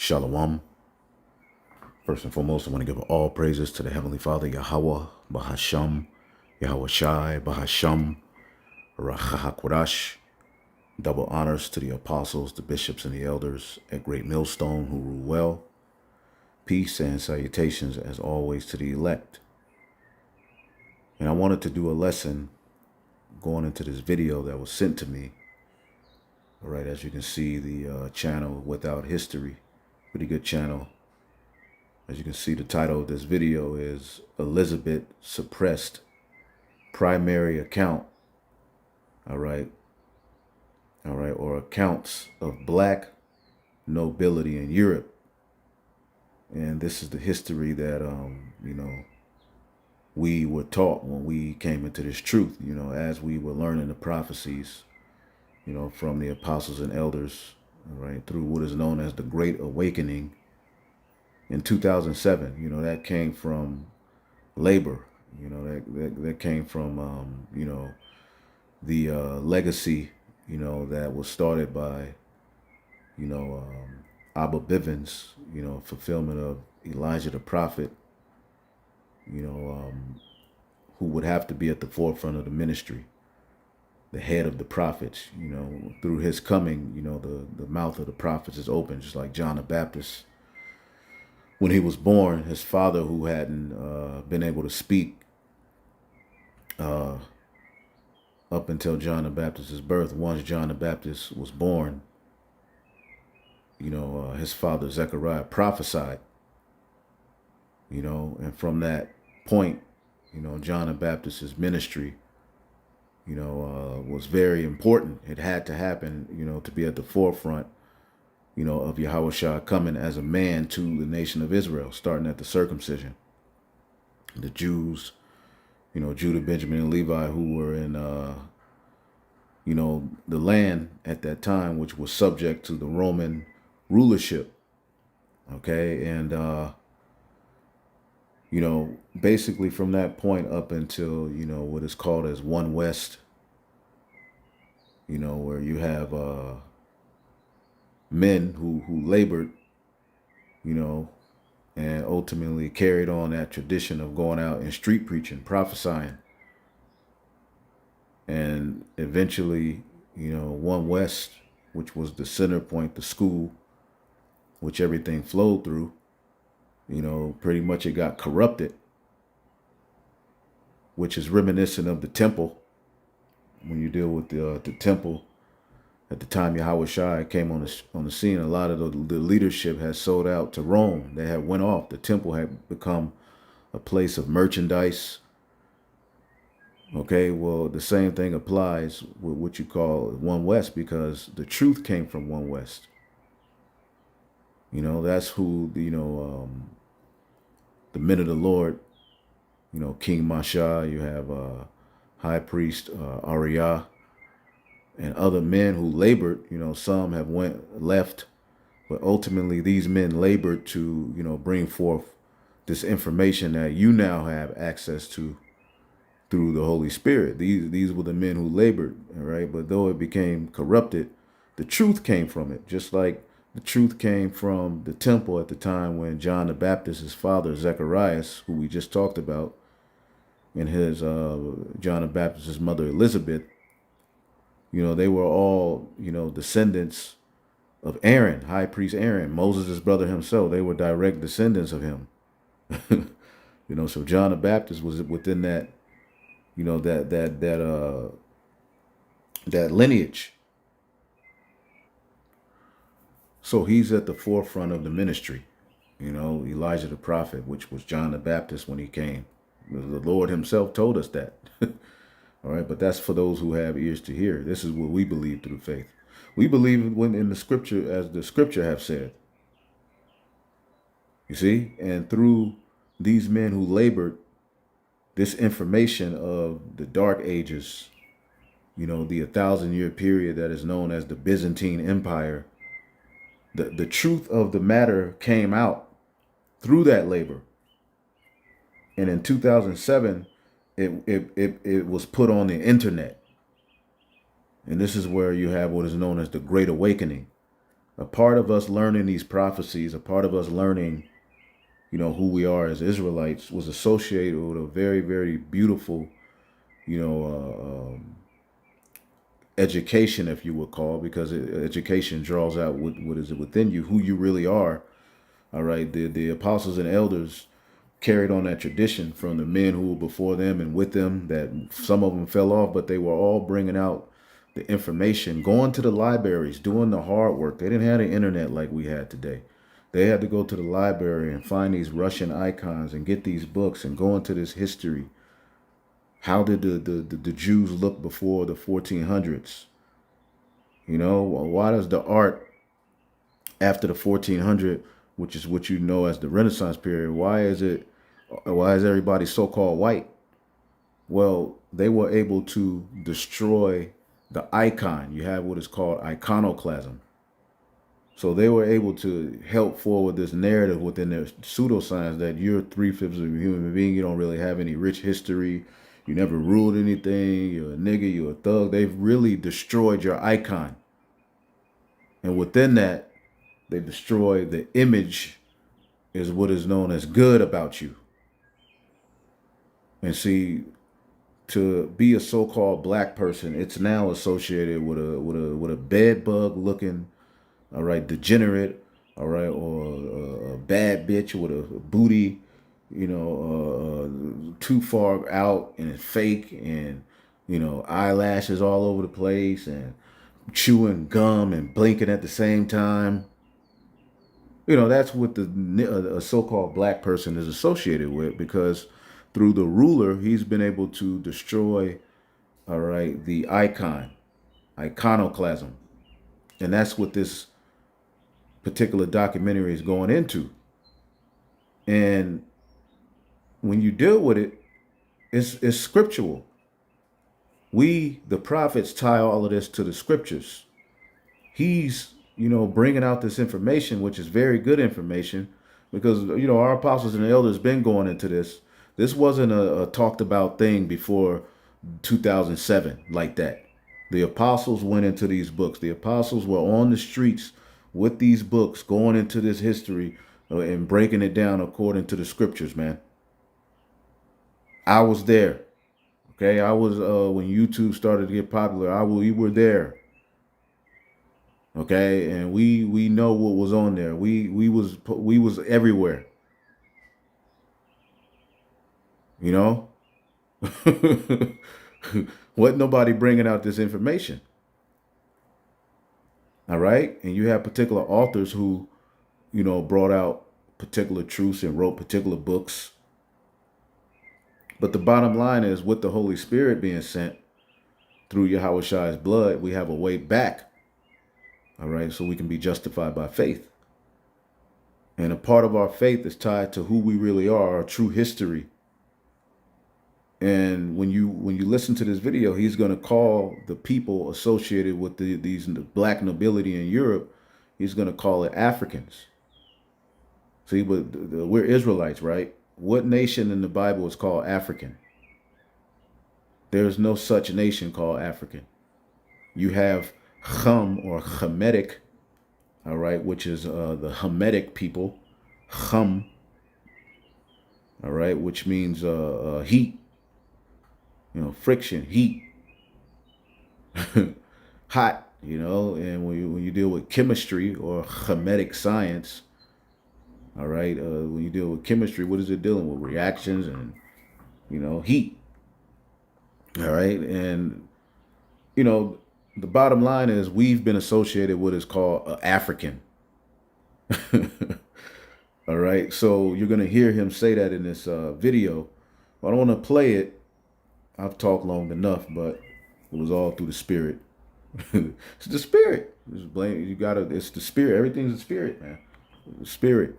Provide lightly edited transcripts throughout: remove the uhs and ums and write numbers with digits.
Shalom. First and foremost, I want to give all praises to the Heavenly Father, Yahweh, Bahasham, Yahweh Shai, Bahasham, Rachahakwadash. Double honors to the apostles, the bishops, and the elders at Great Millstone who rule well. Peace and salutations, as always, to the elect. And I wanted to do a lesson going into this video that was sent to me. All right, as you can see, the channel Without History, pretty good channel. As you can see, the title of this video is Elizabeth Suppressed Primary Account. All right, or accounts of black nobility in Europe. And this is the history that, we were taught when we came into this truth, as we were learning the prophecies, from the apostles and elders, all right, through what is known as the Great Awakening in 2007. That came from labor, that came from, the legacy, that was started by, Abba Bivens, fulfillment of Elijah the prophet, who would have to be at the forefront of the ministry, the head of the prophets. Through his coming, the mouth of the prophets is open, just like John the Baptist. When he was born, his father, who hadn't been able to speak up until John the Baptist's birth, once John the Baptist was born, his father Zechariah prophesied, and from that point, John the Baptist's ministry, was very important. It had to happen, to be at the forefront, of Yahweh Shah coming as a man to the nation of Israel, starting at the circumcision. The Jews, Judah, Benjamin, and Levi, who were in, the land at that time, which was subject to the Roman rulership. Okay. And, basically from that point up until, what is called as One West, where you have men who labored, and ultimately carried on that tradition of going out and street preaching, prophesying. And eventually, One West, which was the center point, the school, which everything flowed through, pretty much it got corrupted, which is reminiscent of the temple. When you deal with the temple, at the time Yahweh Shai came on the scene, a lot of the leadership had sold out to Rome. They had went off. The temple had become a place of merchandise. Okay, well, the same thing applies with what you call One West, because the truth came from One West. That's who, the men of the Lord, King Masha, you have High Priest Ariyah, and other men who labored. Some have left, but ultimately these men labored to, bring forth this information that you now have access to through the Holy Spirit. These were the men who labored, all right? But though it became corrupted, the truth came from it, just like the truth came from the temple at the time when John the Baptist, his father, Zacharias, who we just talked about, and his John the Baptist's mother, Elizabeth, they were all, descendants of Aaron, High Priest Aaron, Moses' brother himself. They were direct descendants of him. So John the Baptist was within that, that lineage. So he's at the forefront of the ministry, Elijah the prophet, which was John the Baptist when he came. The Lord himself told us that. All right, but that's for those who have ears to hear. This is what we believe through faith. We believe when in the scripture, as the scripture have said. You see, and through these men who labored, this information of the Dark Ages, the 1,000-year period that is known as the Byzantine Empire, the truth of the matter came out through that labor. And in 2007, it was put on the internet. And this is where you have what is known as the Great Awakening. A part of us learning these prophecies, a part of us learning, who we are as Israelites, was associated with a very, very beautiful, education, if you would call, because education draws out what is within you, who you really are. All right. The apostles and elders carried on that tradition from the men who were before them and with them, that some of them fell off, but they were all bringing out the information, going to the libraries, doing the hard work. They didn't have the internet like we had today. They had to go to the library and find these Russian icons and get these books and go into this history. How did the Jews look before the 1400s? Why does the art after the 1400, which is what you know as the Renaissance period, why is everybody so-called white? Well, they were able to destroy the icon. You have what is called iconoclasm. So they were able to help forward this narrative within their pseudoscience that you're 3/5 of a human being. You don't really have any rich history. You never ruled anything. You're a nigga. You're a thug. They've really destroyed your icon. And within that, they destroy the image, is what is known as good about you. And see, to be a so-called black person, it's now associated with a bed bug looking, all right, degenerate, all right, or a bad bitch with a booty, too far out and fake, and eyelashes all over the place, and chewing gum and blinking at the same time. That's what a so-called black person is associated with, because through the ruler, he's been able to destroy, all right, the iconoclasm. And that's what this particular documentary is going into. And when you deal with it, it's scriptural. We, the prophets, tie all of this to the scriptures. He's, bringing out this information, which is very good information, because, our apostles and the elders been going into this. This wasn't a talked about thing before 2007 like that. The apostles went into these books. The apostles were on the streets with these books, going into this history and breaking it down according to the scriptures, man. I was there. Okay, I was when YouTube started to get popular. We were there. Okay, and we know what was on there. We was everywhere. Wasn't nobody bringing out this information. All right, and you have particular authors who, brought out particular truths and wrote particular books. But the bottom line is, with the Holy Spirit being sent through Yahweh blood, we have a way back. All right, so we can be justified by faith. And a part of our faith is tied to who we really are, our true history. And when you listen to this video, he's going to call the people associated with these black nobility in Europe, he's going to call it Africans. See, but we're Israelites, right? What nation in the Bible is called African? There's no such nation called African. You have Chum or Hamitic, all right, which is the Hamitic people, Chum, all right, which means heat, friction, heat, hot, and when you deal with chemistry or Hamitic science, all right, when you deal with chemistry, what is it dealing with? Reactions and, heat. All right. And, the bottom line is we've been associated with what is called African. All right. So you're going to hear him say that in this video. I don't want to play it. I've talked long enough, but it was all through the spirit. It's the spirit. It's the spirit. Everything's the spirit, man. The spirit.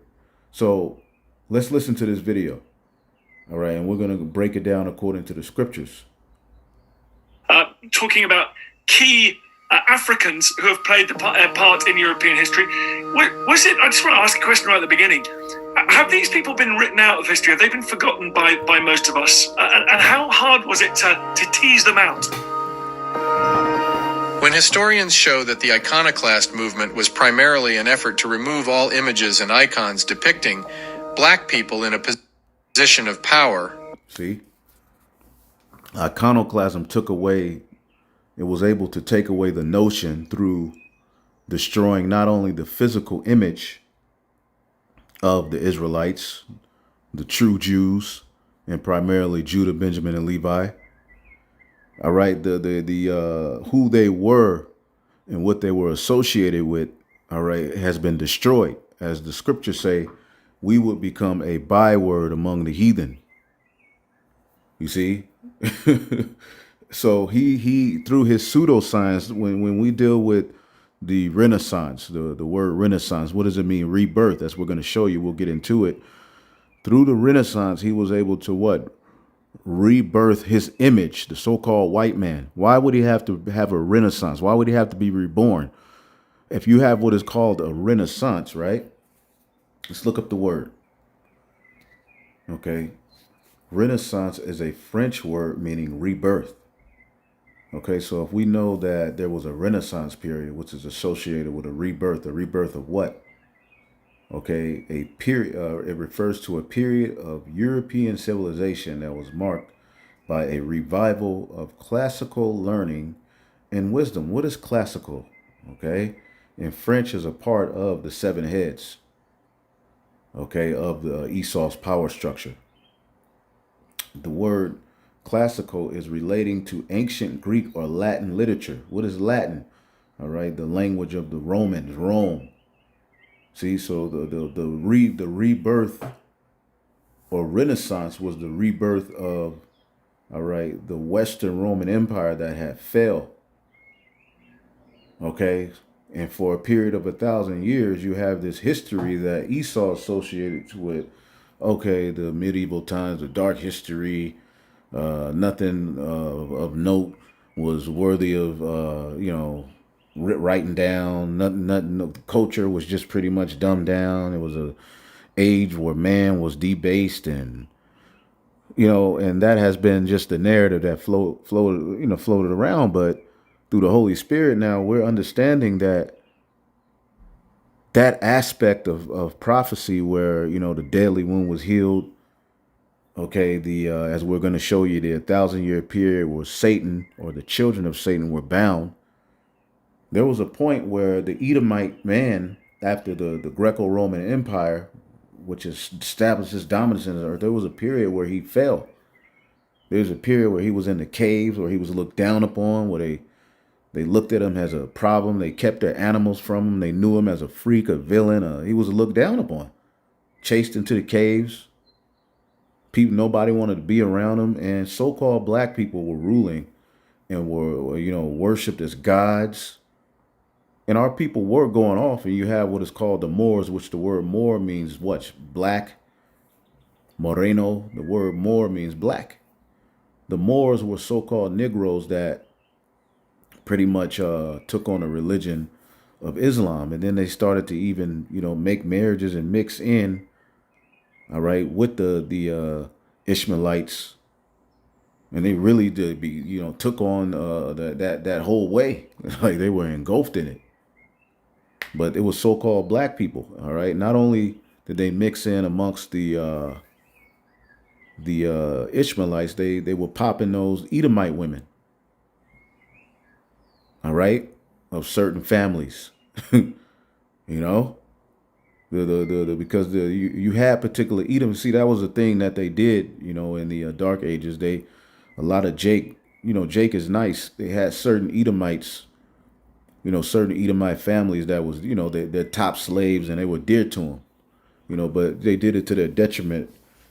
So let's listen to this video. All right. And we're going to break it down according to the scriptures. Talking about key Africans who have played the part in European history. Was it, I just want to ask a question right at the beginning. Have these people been written out of history? Have they been forgotten by most of us? And how hard was it to tease them out? When historians show that the iconoclast movement was primarily an effort to remove all images and icons depicting black people in a position of power. See, iconoclasm took away, it was able to take away the notion through destroying not only the physical image of the Israelites, the true Jews, and primarily Judah, Benjamin, and Levi. All right, the who they were and what they were associated with, all right, has been destroyed. As the scriptures say, we would become a byword among the heathen. You see? So he through his pseudoscience, when we deal with the Renaissance, the word Renaissance, what does it mean? Rebirth. That's what we're going to show you. We'll get into it. Through the Renaissance, he was able to what? Rebirth his image, the so-called white man. Why would he have to have a Renaissance? Why would he have to be reborn? If you have what is called a Renaissance, right? Let's look up the word. Okay. Renaissance is a French word meaning rebirth. Okay, so if we know that there was a Renaissance period, which is associated with a rebirth of what? Okay, a period. It refers to a period of European civilization that was marked by a revival of classical learning and wisdom. What is classical? Okay, in French is a part of the seven heads. Okay, of the Esau's power structure. The word classical is relating to ancient Greek or Latin literature. What is Latin? All right, the language of the Romans, Rome. See, so the rebirth or Renaissance was the rebirth of, all right, the Western Roman Empire that had failed. Okay, and for a period of 1,000 years, you have this history that Esau associated with, okay, the medieval times, the dark history. Nothing of note was worthy of, writing down. Nothing. No, culture was just pretty much dumbed down. It was a age where man was debased, and and that has been just the narrative that floated around. But through the Holy Spirit, now we're understanding that aspect of prophecy, where the deadly wound was healed. Okay, the as we're going to show you, the 1,000-year period where Satan or the children of Satan were bound. There was a point where the Edomite man, after the Greco-Roman Empire, which established its dominance in the earth, there was a period where he fell. There was a period where he was in the caves, where he was looked down upon, where they looked at him as a problem. They kept their animals from him. They knew him as a freak, a villain. He was looked down upon, chased into the caves. People, nobody wanted to be around him, and so-called black people were ruling and were, worshipped as gods. And our people were going off, and you have what is called the Moors, which the word Moor means what? Black. Moreno, the word Moor means black. The Moors were so-called Negroes that pretty much took on a religion of Islam, and then they started to even, make marriages and mix in, all right, with the Ishmaelites, and they really did took on that whole way. Like they were engulfed in it. But it was so-called black people, all right. Not only did they mix in amongst the Ishmaelites, they were popping those Edomite women, all right, of certain families, because you had particular Edom. See, that was the thing that they did, in the Dark Ages. A lot of Jake is nice. They had certain Edomites, certain Edomite families that was, their top slaves, and they were dear to them, but they did it to their detriment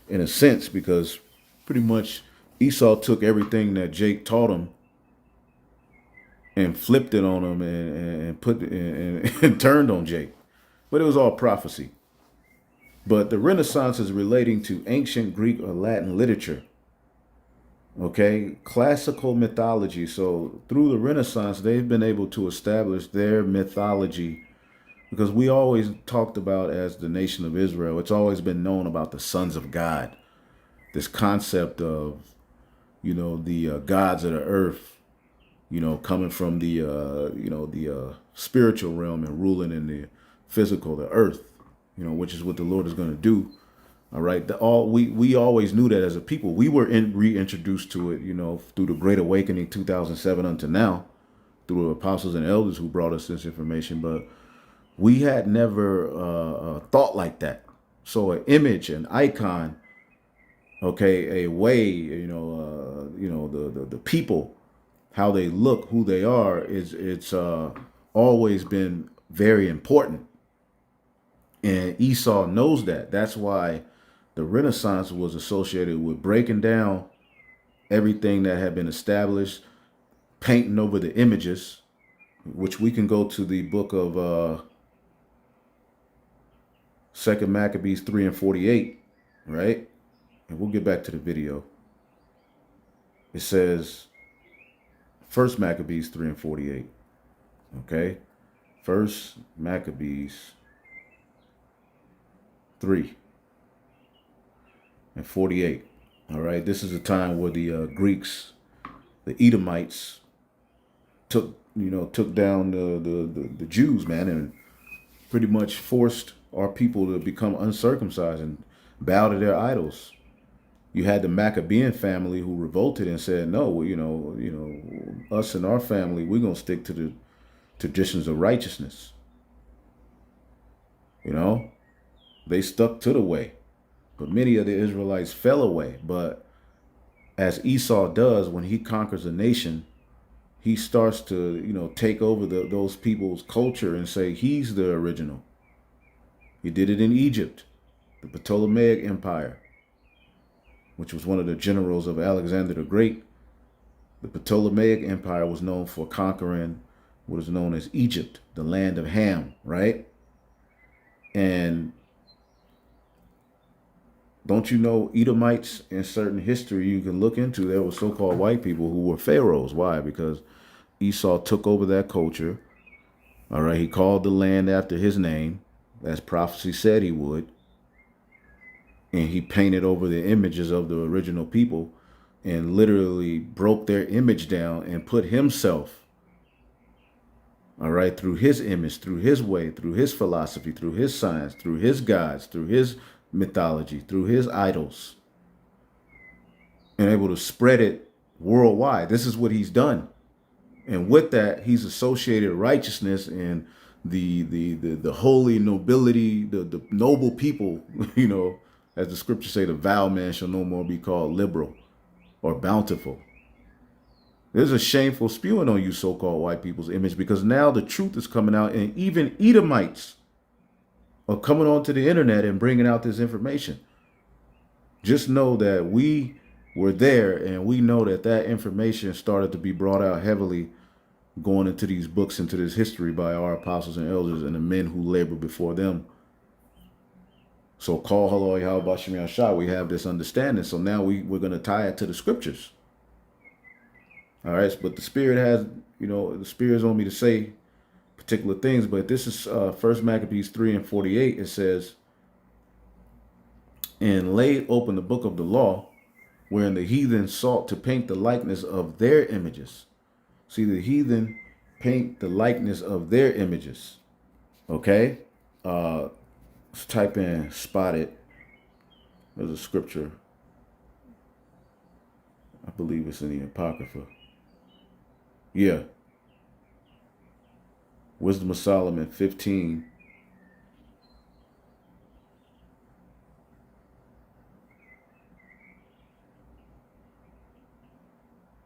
in a sense, because pretty much Esau took everything that Jake taught him and flipped it on him and put and turned on Jake. But it was all prophecy. But the Renaissance is relating to ancient Greek or Latin literature. Okay, classical mythology. So through the Renaissance, they've been able to establish their mythology, because we always talked about, as the nation of Israel, it's always been known about the sons of God. This concept of, the gods of the earth, coming from the, spiritual realm and ruling in the physical, the earth, which is what the Lord is going to do. All right. We always knew that as a people. We were reintroduced to it, through the Great Awakening 2007 until now, through the apostles and elders who brought us this information. But we had never thought like that. So an image, an icon, okay, a way, the people, how they look, who they are, it's always been very important. And Esau knows that. That's why the Renaissance was associated with breaking down everything that had been established, painting over the images, which we can go to the book of Second Maccabees 3 and 48, right? And we'll get back to the video. It says First Maccabees 3 and 48. Okay? First Maccabees 3 and 48. All right. This is a time where the Greeks, the Edomites, took down the Jews, man, and pretty much forced our people to become uncircumcised and bow to their idols. You had the Maccabean family who revolted and said, no, us and our family, we're going to stick to the traditions of righteousness. They stuck to the way. But many of the Israelites fell away. But as Esau does, when he conquers a nation, he starts to, take over those people's culture and say he's the original. He did it in Egypt, the Ptolemaic Empire, which was one of the generals of Alexander the Great. The Ptolemaic Empire was known for conquering what is known as Egypt, the land of Ham, right? And don't you know Edomites in certain history you can look into, there were so-called white people who were pharaohs. Why? Because Esau took over that culture. All right. He called the land after his name, as prophecy said he would. And he painted over the images of the original people and literally broke their image down and put himself, all right, through his image, through his way, through his philosophy, through his science, through his gods, through his mythology, through his idols, and able to spread it worldwide. This is what he's done. And with that, he's associated righteousness and the holy nobility, the noble people, as the scriptures say, the vile man shall no more be called liberal or bountiful. There's a shameful spewing on you so-called white people's image, because now the truth is coming out, and even Edomites are coming onto the internet and bringing out this information. Just know that we were there, and we know that information started to be brought out heavily going into these books, into this history by our apostles and elders and the men who labored before them. So call hello Yahweh Shemi Shah, we have this understanding. So now we're going to tie it to the scriptures. All right. But the Spirit has, the Spirit's on me to say particular things. But this is First Maccabees 3 and 48. It says, and laid open the book of the law, wherein the heathen sought to paint the likeness of their images. See, the heathen paint the likeness of their images. Okay. Let's type in spot it. There's a scripture. I believe it's in the Apocrypha. Yeah. Wisdom of Solomon 15.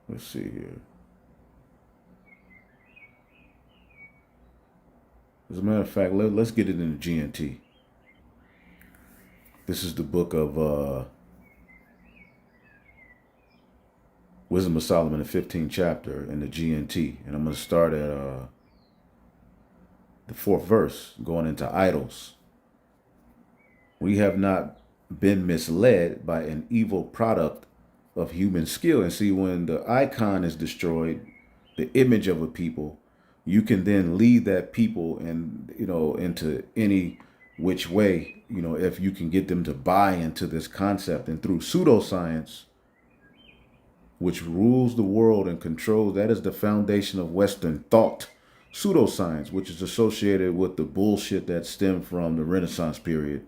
Let's see here. As a matter of fact, let's get it in the GNT. This is the book of Wisdom of Solomon, the 15th chapter in the GNT. And I'm going to start at the 4th verse, going into idols. We have not been misled by an evil product of human skill. And see, when the icon is destroyed, the image of a people, you can then lead that people and, into any which way, if you can get them to buy into this concept. And through pseudoscience, which rules the world and controls. That is the foundation of Western thought. Pseudoscience, which is associated with the bullshit that stemmed from the Renaissance period.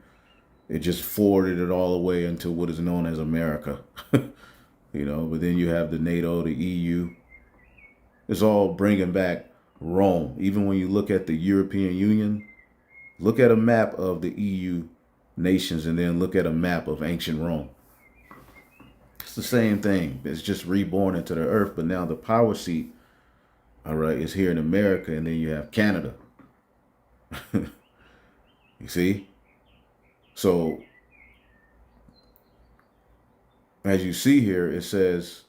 It just forwarded it all the way into what is known as America. But then you have the NATO, the EU. It's all bringing back Rome. Even when you look at the European Union, look at a map of the EU nations and then look at a map of ancient Rome. It's the same thing. It's just reborn into the earth, but now the power seat, all right, is here in America, and then you have Canada. You see? So, as you see here, it says,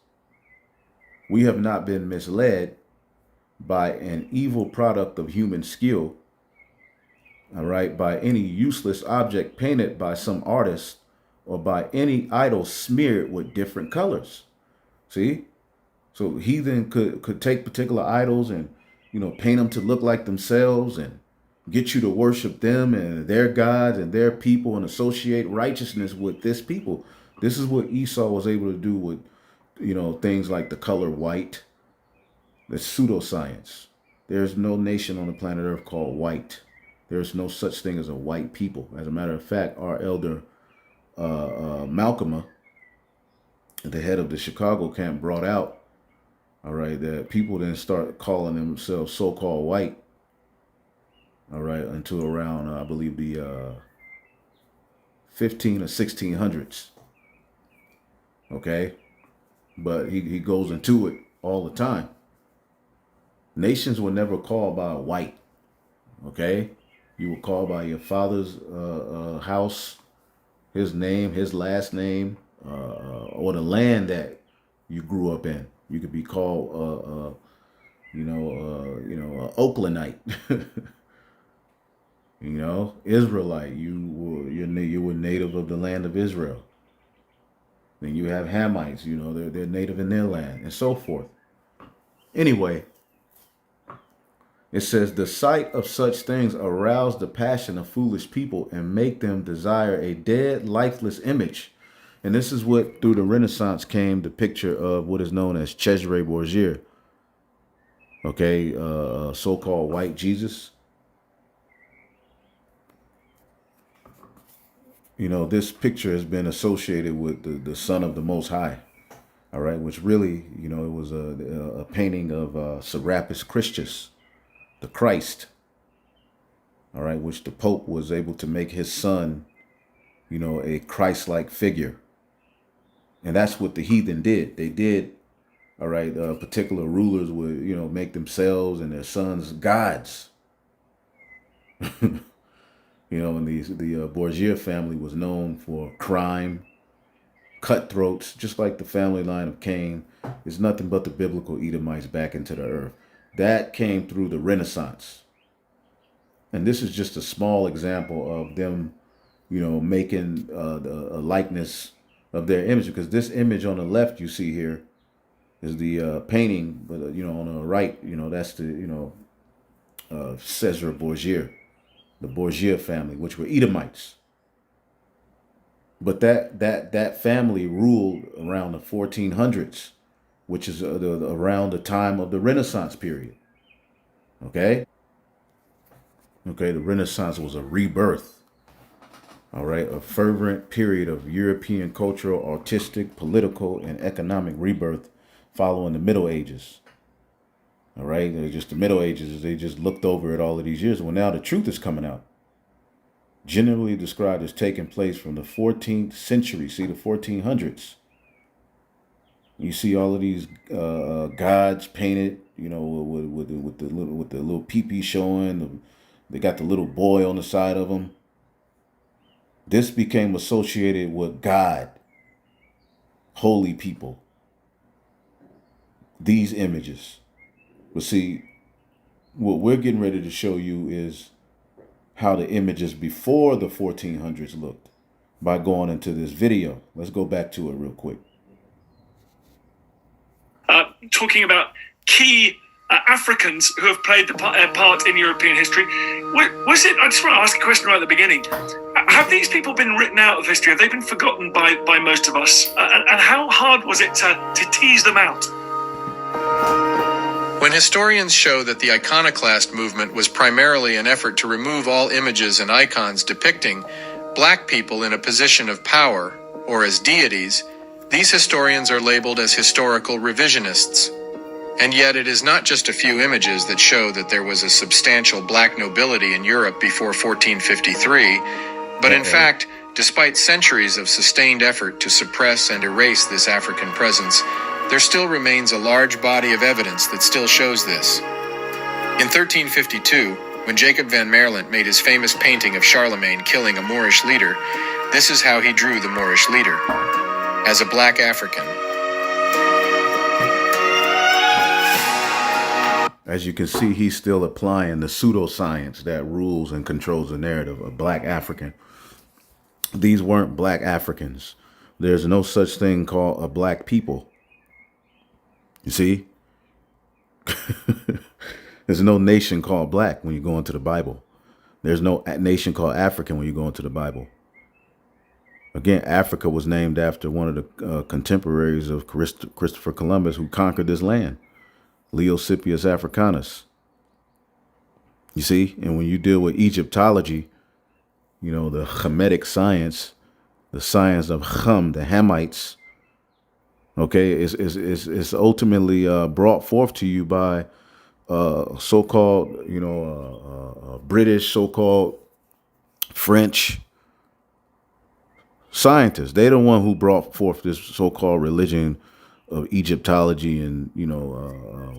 we have not been misled by an evil product of human skill, all right, by any useless object painted by some artist, or by any idol smeared with different colors. See? So heathen could take particular idols and, paint them to look like themselves and get you to worship them and their gods and their people and associate righteousness with this people. This is what Esau was able to do with, things like the color white. That's pseudoscience. There's no nation on the planet Earth called white. There's no such thing as a white people. As a matter of fact, our elder Malcolm, the head of the Chicago camp, brought out, all right, that people then start calling themselves so-called white, all right, until around, I believe, the 15 or 1600s. Okay? But he goes into it all the time. Nations were never called by a white. Okay? You were called by your father's house, his name, his last name, or the land that you grew up in. You could be called, Oaklandite. Israelite. You were native of the land of Israel. Then you have Hamites. They're native in their land, and so forth. Anyway, it says, the sight of such things arouse the passion of foolish people and make them desire a dead, lifeless image. And this is what, through the Renaissance, came the picture of what is known as Cesare Borgia. Okay, so-called white Jesus. This picture has been associated with the Son of the Most High. All right, which really, it was a painting of Serapis Christus, the Christ. All right, which the Pope was able to make his son, a Christ-like figure. And that's what the heathen did. They did, all right, particular rulers would, make themselves and their sons gods. And the Borgia family was known for crime, cutthroats, just like the family line of Cain is nothing but the biblical Edomites back into the earth. That came through the Renaissance. And this is just a small example of them, making a likeness of their image, because this image on the left you see here is the painting, but on the right, that's the Cesare Borgia, the Borgia family, which were Edomites. But that family ruled around the 1400s, which is around the time of the Renaissance period. Okay, the Renaissance was a rebirth. All right, a fervent period of European cultural, artistic, political, and economic rebirth following the Middle Ages. All right, they're just the Middle Ages. They just looked over it all of these years. Well, now the truth is coming out. Generally described as taking place from the 14th century. See, the 1400s. You see all of these gods painted, with the little pee-pee showing. They got the little boy on the side of them. This became associated with God, holy people. These images. But see, what we're getting ready to show you is how the images before the 1400s looked by going into this video. Let's go back to it real quick. Talking about key Africans who have played the part in European history. Was it? I just want to ask a question right at the beginning. Have these people been written out of history? Have they been forgotten by most of us? And how hard was it to tease them out? When historians show that the iconoclast movement was primarily an effort to remove all images and icons depicting black people in a position of power, or as deities, these historians are labeled as historical revisionists. And yet it is not just a few images that show that there was a substantial black nobility in Europe before 1453, but in fact, despite centuries of sustained effort to suppress and erase this African presence, there still remains a large body of evidence that still shows this. In 1352, when Jacob van Maerlant made his famous painting of Charlemagne killing a Moorish leader, this is how he drew the Moorish leader, as a black African. As you can see, he's still applying the pseudoscience that rules and controls the narrative of black African. These weren't black Africans. There's no such thing called a black people. You see? There's no nation called black when you go into the Bible. There's no nation called African when you go into the Bible. Again, Africa was named after one of the contemporaries of Christopher Columbus, who conquered this land, Leoscipius Africanus. You see? And when you deal with Egyptology, you know, the Hamitic science, the science of Ham, the Hamites, okay, is ultimately brought forth to you by so-called, British, so-called French scientists. They're the one who brought forth this so-called religion of Egyptology and,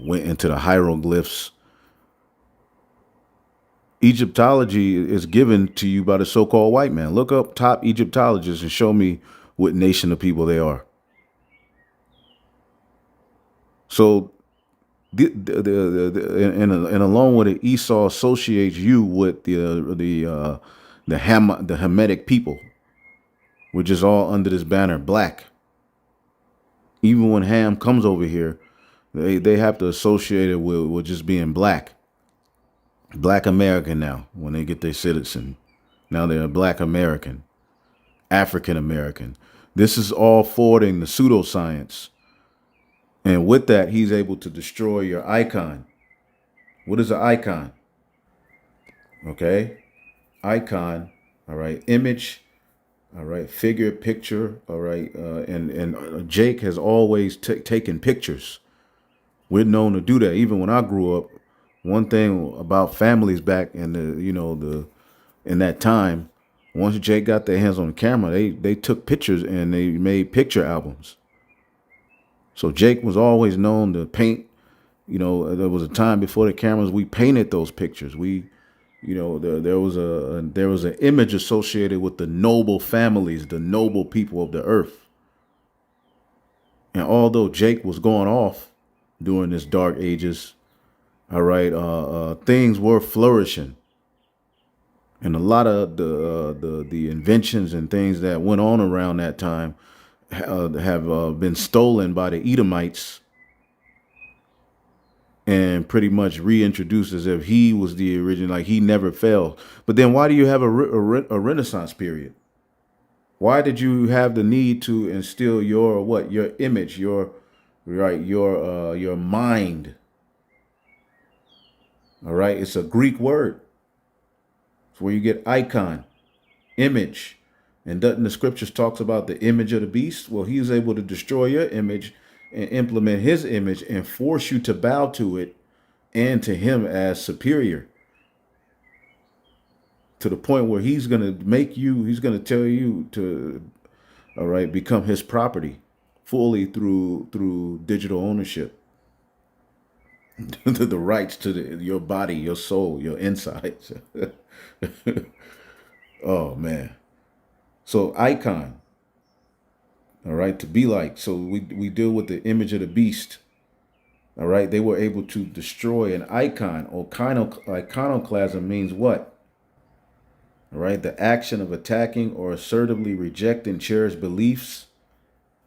went into the hieroglyphs. Egyptology is given to you by the so-called white man. Look up top Egyptologists and show me what nation of people they are. So, and along with it, Esau associates you with the Hamitic people, which is all under this banner, black. Even when Ham comes over here, they have to associate it with just being black. Black American now, when they get their citizen. Now they're a black American, African American. This is all forwarding the pseudoscience. And with that, he's able to destroy your icon. What is an icon? Okay. Icon. All right. Image. All right. Figure, picture. All right. And Jake has always taken pictures. We're known to do that. Even when I grew up, one thing about families back in in that time, once Jake got their hands on the camera, they took pictures and they made picture albums. So Jake was always known to paint. There was a time before the cameras, we painted those pictures. There was an image associated with the noble families, the noble people of the earth. And although Jake was going off during this dark ages, all right, things were flourishing, and a lot of the inventions and things that went on around that time have been stolen by the Edomites and pretty much reintroduced as if he was the original, like he never failed. But then why do you have a Renaissance period? Why did you have the need to instill your image, your mind? All right, it's a Greek word. It's where you get icon, image. And doesn't the scriptures talks about the image of the beast? Well, he was able to destroy your image and implement his image and force you to bow to it and to him as superior. To the point where he's going to he's going to tell you to, all right, become his property fully through digital ownership. The rights to your body, your soul, your insides. Oh, man. So icon. All right, to be like. So we deal with the image of the beast. All right, they were able to destroy an icon. Iconoclasm means what? All right, the action of attacking or assertively rejecting cherished beliefs.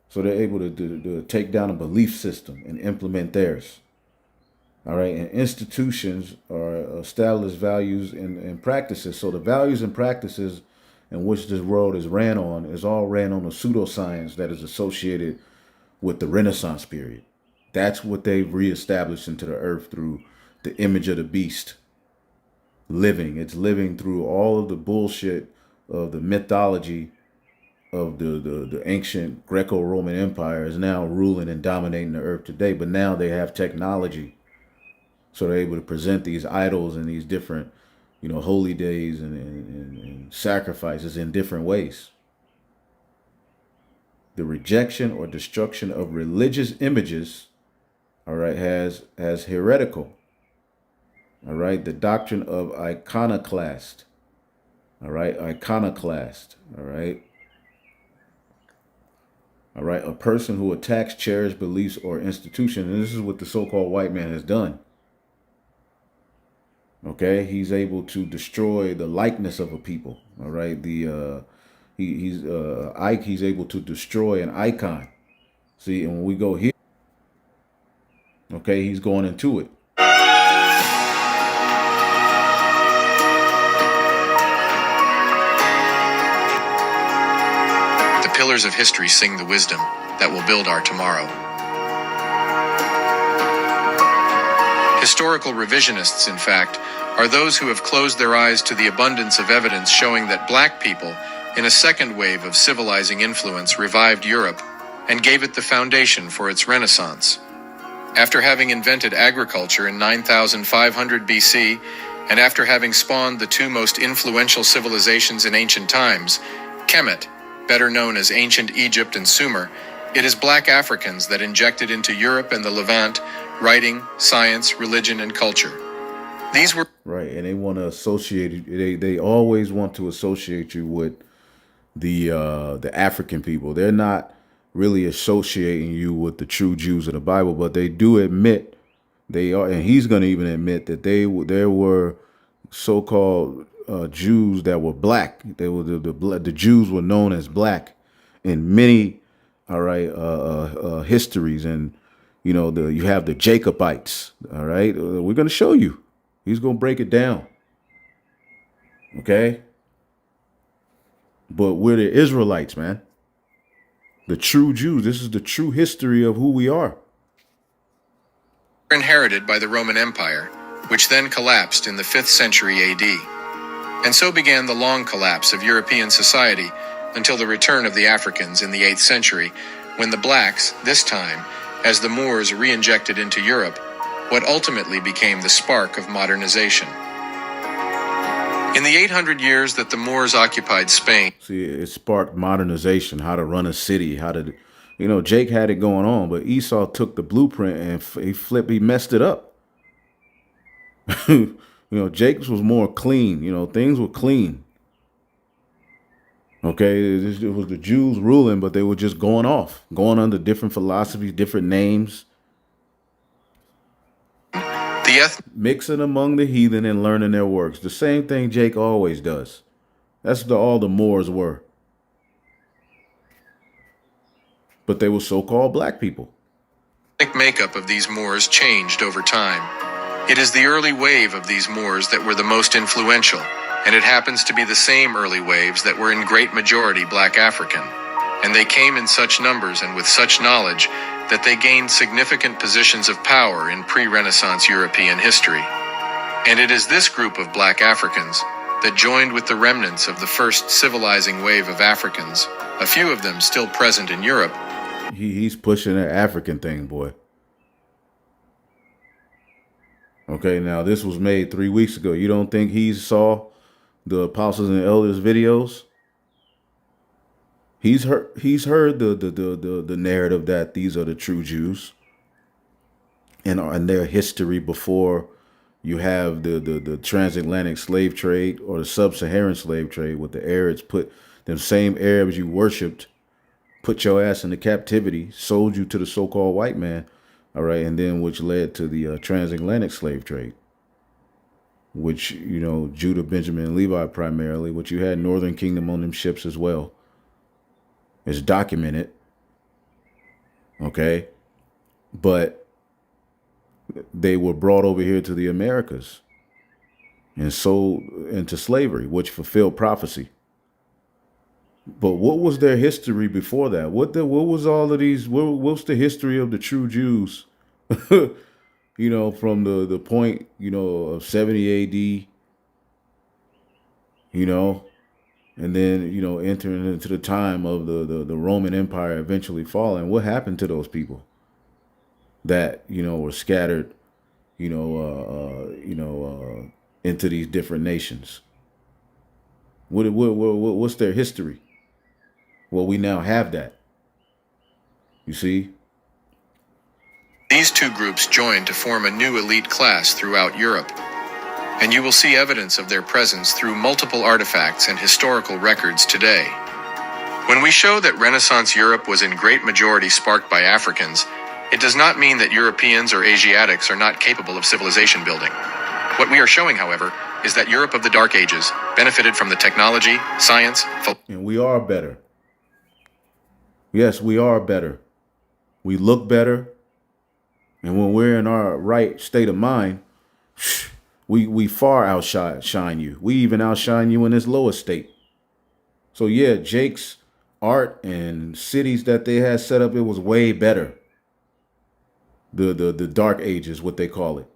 So they're able to take down a belief system and implement theirs. All right, and institutions are established values and practices. So the values and practices in which this world is ran on is all ran on a pseudoscience that is associated with the Renaissance period. That's what they've reestablished into the earth through the image of the beast living. It's living through all of the bullshit of the mythology of the ancient Greco-Roman Empire is now ruling and dominating the earth today. But now they have technology, so they're able to present these idols and these different, holy days and sacrifices in different ways. The rejection or destruction of religious images, all right, has heretical. All right, the doctrine of iconoclast. All right, iconoclast. All right. All right, a person who attacks cherished beliefs or institutions, and this is what the so-called white man has done. Okay, he's able to destroy the likeness of a people. All right, he's able to destroy an icon. See, and when we go here, okay, he's going into it. The pillars of history sing the wisdom that will build our tomorrow. Historical revisionists, in fact, are those who have closed their eyes to the abundance of evidence showing that black people, in a second wave of civilizing influence, revived Europe and gave it the foundation for its renaissance. After having invented agriculture in 9500 BC, and after having spawned the two most influential civilizations in ancient times, Kemet, better known as ancient Egypt and Sumer, it is black Africans that injected into Europe and the Levant writing, science, religion, and culture. These were right, and they want to associate you. They always want to associate you with the African people. They're not really associating you with the true Jews of the Bible, but they do admit they are, and he's going to even admit that there were so-called Jews that were black. They were the Jews were known as black in many, all right, histories, and you have the Jacobites. All right, we're going to show you. He's going to break it down. Okay, but we're the Israelites, man. The true Jews. This is the true history of who we are. Inherited by the Roman Empire, which then collapsed in the 5th century AD. And so began the long collapse of European society until the return of the Africans in the 8th century, when the blacks, this time, as the Moors re-injected into Europe, what ultimately became the spark of modernization. In the 800 years that the Moors occupied Spain. See, it sparked modernization, how to run a city, how to, Jake had it going on, but Esau took the blueprint and he messed it up. Jake's was more clean, things were clean. Okay, it was the Jews ruling, but they were just going under different philosophies, different names. Mixing among the heathen and learning their works. The same thing Jake always does. That's all the Moors were. But they were so-called black people. The makeup of these Moors changed over time. It is the early wave of these Moors that were the most influential, and it happens to be the same early waves that were in great majority black African. And they came in such numbers and with such knowledge that they gained significant positions of power in pre-Renaissance European history. And it is this group of black Africans that joined with the remnants of the first civilizing wave of Africans, a few of them still present in Europe. He's pushing that African thing, boy. Okay, now this was made 3 weeks ago. You don't think he saw the Apostles and Elders videos? He's heard the narrative that these are the true Jews and their history before you have the transatlantic slave trade or the sub-Saharan slave trade with the Arabs. Put them same Arabs you worshipped, put your ass into captivity, sold you to the so-called white man, all right, and then which led to the transatlantic slave trade, which, Judah, Benjamin, and Levi primarily, which you had Northern Kingdom on them ships as well. It's documented. Okay. But they were brought over here to the Americas and sold into slavery, which fulfilled prophecy. But what was their history before that? What was all of these? What's the history of the true Jews? From the point of 70 A.D. And then entering into the time of the Roman Empire eventually falling. What happened to those people that were scattered into these different nations? What's their history? Well, we now have that. You see? These two groups joined to form a new elite class throughout Europe, and you will see evidence of their presence through multiple artifacts and historical records today. When we show that Renaissance Europe was in great majority sparked by Africans, it does not mean that Europeans or Asiatics are not capable of civilization building. What we are showing, however, is that Europe of the Dark Ages benefited from the technology, science, and we are better. Yes, we are better. We look better. And when we're in our right state of mind, we far outshine you. We even outshine you in this lower state. So yeah, Jake's art and cities that they had set up, it was way better. The Dark Ages, what they call it.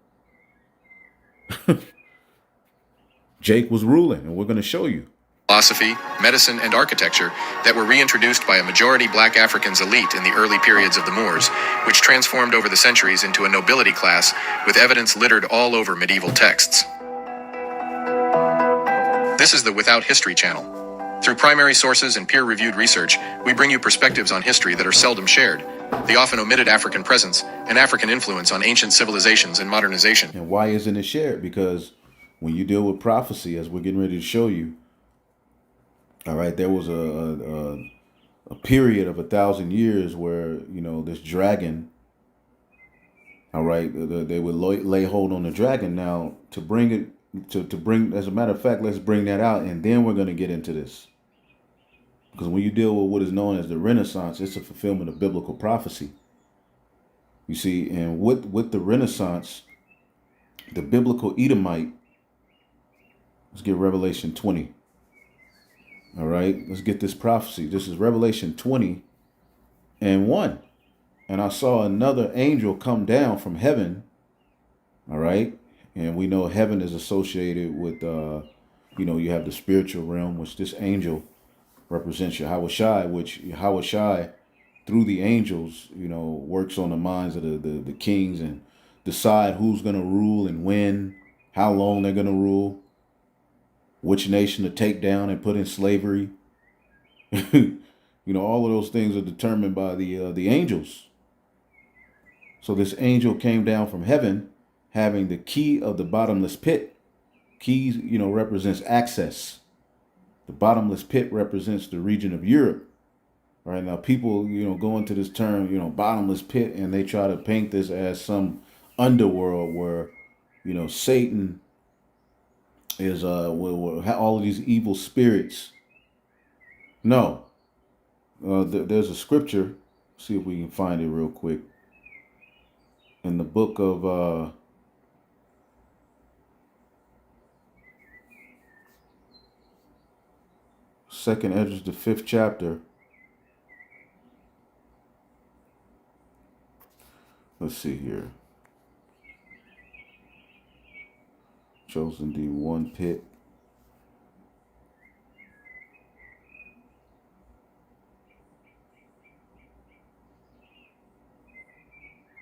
Jake was ruling, and we're going to show you. Philosophy, medicine, and architecture that were reintroduced by a majority black Africans elite in the early periods of the Moors, which transformed over the centuries into a nobility class with evidence littered all over medieval texts. This is the Without History channel. Through primary sources and peer-reviewed research, we bring you perspectives on history that are seldom shared, the often omitted African presence and African influence on ancient civilizations and modernization. And why isn't it shared? Because when you deal with prophecy, as we're getting ready to show you, all right, there was a period of 1,000 years where, this dragon, all right, they would lay hold on the dragon. Now, to bring it, to bring, as a matter of fact, let's bring that out, and then we're going to get into this. Because when you deal with what is known as the Renaissance, it's a fulfillment of biblical prophecy. You see, and with the Renaissance, the biblical Edomite, let's get Revelation 20. All right, let's get this prophecy. This is Revelation 20 and 1. And I saw another angel come down from heaven. All right. And we know heaven is associated with, you have the spiritual realm, which this angel represents Yahushai, which Yahushai, through the angels, works on the minds of the kings and decide who's going to rule and when, how long they're going to rule, which nation to take down and put in slavery. All of those things are determined by the angels. So this angel came down from heaven having the key of the bottomless pit. Keys, represents access. The bottomless pit represents the region of Europe. Right now, people, go into this term, bottomless pit, and they try to paint this as some underworld where, Satan is will all of these evil spirits. No, there's a scripture. See if we can find it real quick. In the book of Second Esdras, the 5th chapter. Let's see here. Chosen the one pit.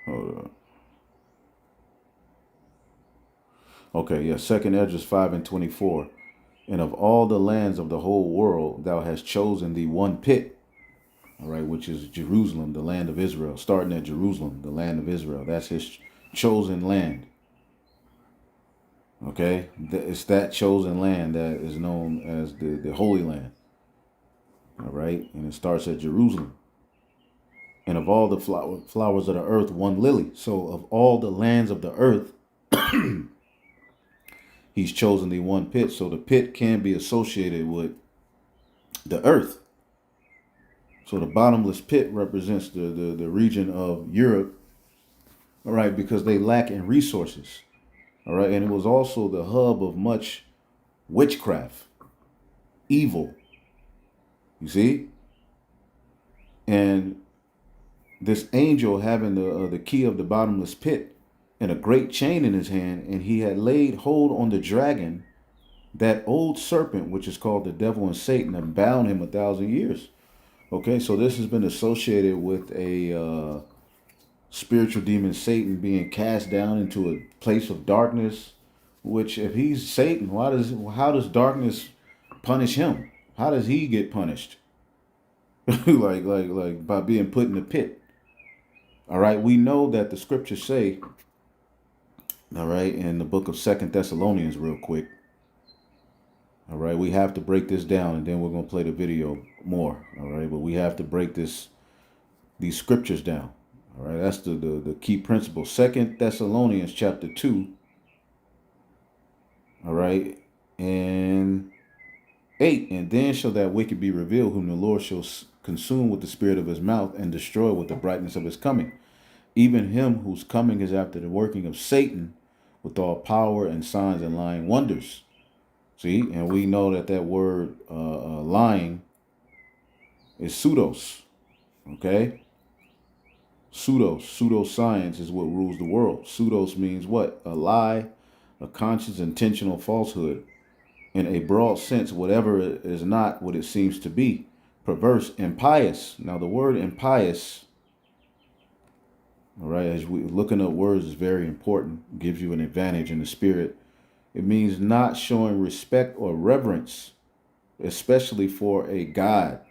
Hold on. Okay, yeah, 2nd Esdras 5 and 24. And of all the lands of the whole world, thou hast chosen the one pit, all right, which is Jerusalem, the land of Israel, starting at Jerusalem, the land of Israel. That's his chosen land. Okay, it's that chosen land that is known as the Holy Land. All right, and it starts at Jerusalem. And of all the flowers of the earth, one lily. So of all the lands of the earth, he's chosen the one pit. So the pit can be associated with the earth. So the bottomless pit represents the region of Europe. All right, because they lack in resources. All right, and it was also the hub of much witchcraft, evil. You see, and this angel having the key of the bottomless pit and a great chain in his hand, and he had laid hold on the dragon, that old serpent, which is called the devil and Satan, and bound him 1,000 years. Okay, so this has been associated with a spiritual demon Satan being cast down into a place of darkness. Which, if he's Satan, how does darkness punish him? How does he get punished? like by being put in the pit. All right, we know that the scriptures say, all right, in the book of Second Thessalonians, real quick. All right, we have to break this down, and then we're gonna play the video more. All right, but we have to break these scriptures down. All right, that's the key principle. Second Thessalonians chapter 2. All right, and 8. And then shall that wicked be revealed, whom the Lord shall consume with the spirit of his mouth and destroy with the brightness of his coming. Even him whose coming is after the working of Satan, with all power and signs and lying wonders. See, and we know that word lying is pseudos. Okay, pseudoscience is what rules the world. Pseudos means what? A lie, a conscious intentional falsehood. In a broad sense, whatever is not what it seems to be. Perverse, impious. Now the word impious, all right, as we looking up words is very important. Gives you an advantage in the spirit. It means not showing respect or reverence, especially for a God.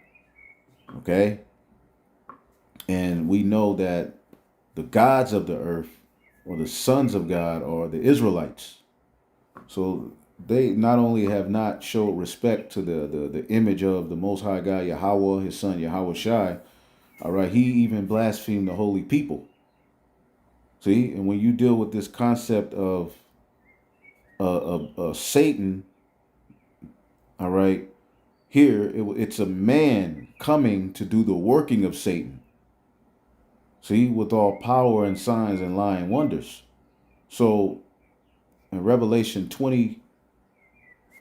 Okay? And we know that the gods of the earth, or the sons of God, are the Israelites. So they not only have not showed respect to the image of the Most High God, Yahweh, his son, Yahweh Shai, all right, he even blasphemed the holy people. See, and when you deal with this concept of Satan, all right, here it's a man coming to do the working of Satan. See, with all power and signs and lying wonders. So in Revelation 20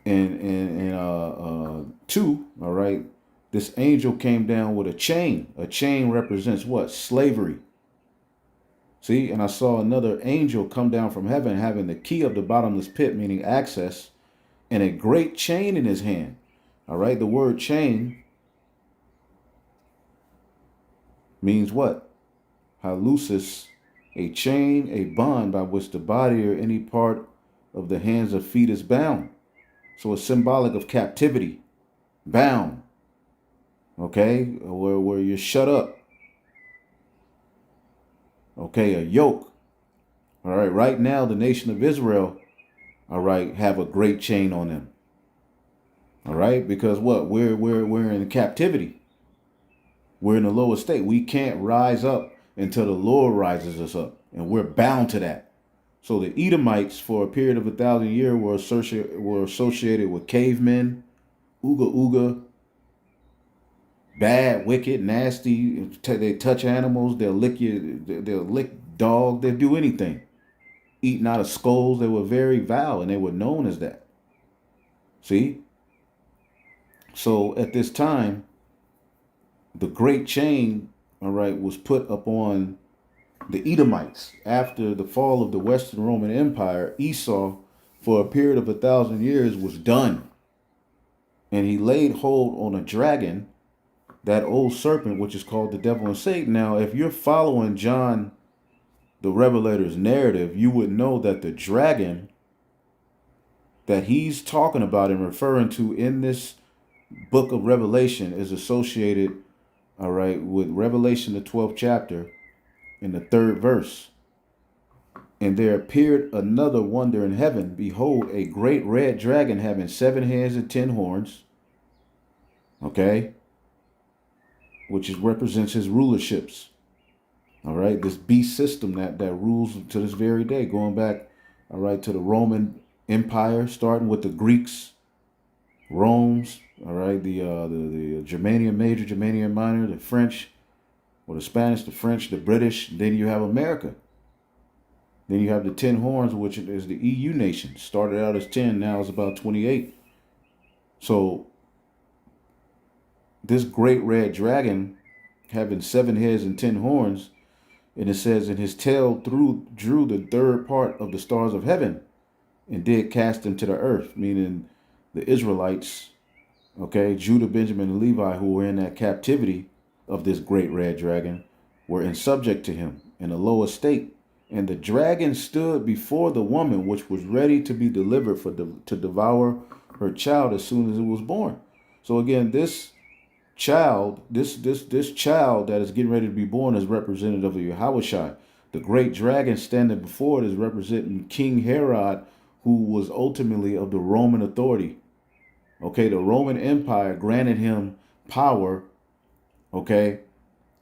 and 2, all right, this angel came down with a chain. A chain represents what? Slavery. See, and I saw another angel come down from heaven having the key of the bottomless pit, meaning access, and a great chain in his hand. All right, the word chain means what? Halusis, a chain, a bond by which the body or any part of the hands or feet is bound. So it's symbolic of captivity, bound. Okay, where you're shut up. Okay, a yoke. All right, right now the nation of Israel, all right, have a great chain on them. All right, because what? We're in captivity. We're in the lower state. We can't rise up until the Lord rises us up, and we're bound to that. So the Edomites, for a period of 1,000 years, were associated with cavemen, ooga ooga, bad, wicked, nasty. They touch animals. They'll lick you. They'll lick dog. They'll do anything. Eating out of skulls. They were very vile, and they were known as that. See? So at this time, the great chain, all right, was put upon the Edomites. After the fall of the Western Roman Empire, Esau, for a period of 1,000 years, was done. And he laid hold on a dragon, that old serpent, which is called the devil and Satan. Now, if you're following John the Revelator's narrative, you would know that the dragon that he's talking about and referring to in this book of Revelation is associated, all right, with Revelation, the 12th chapter, in the 3rd verse. And there appeared another wonder in heaven. Behold, a great red dragon having 7 heads and 10 horns. Okay. Which represents his rulerships. All right. This beast system that rules to this very day, going back, all right, to the Roman Empire, starting with the Greeks, Rome's, all right, the Germanium Major, Germanium Minor, the French, or the Spanish, the French, the British. Then you have America. Then you have the 10 horns, which is the EU nation. Started out as 10, now it's about 28. So this great red dragon having 7 heads and 10 horns, and it says, in his tail drew the third part of the stars of heaven and did cast them to the earth, meaning the Israelites, okay, Judah, Benjamin, and Levi, who were in that captivity of this great red dragon, were in subject to him in a low estate. And the dragon stood before the woman, which was ready to be delivered to devour her child as soon as it was born. So again, this child, this child that is getting ready to be born is representative of Yahushua. The great dragon standing before it is representing King Herod, who was ultimately of the Roman authority. Okay, the Roman Empire granted him power, okay,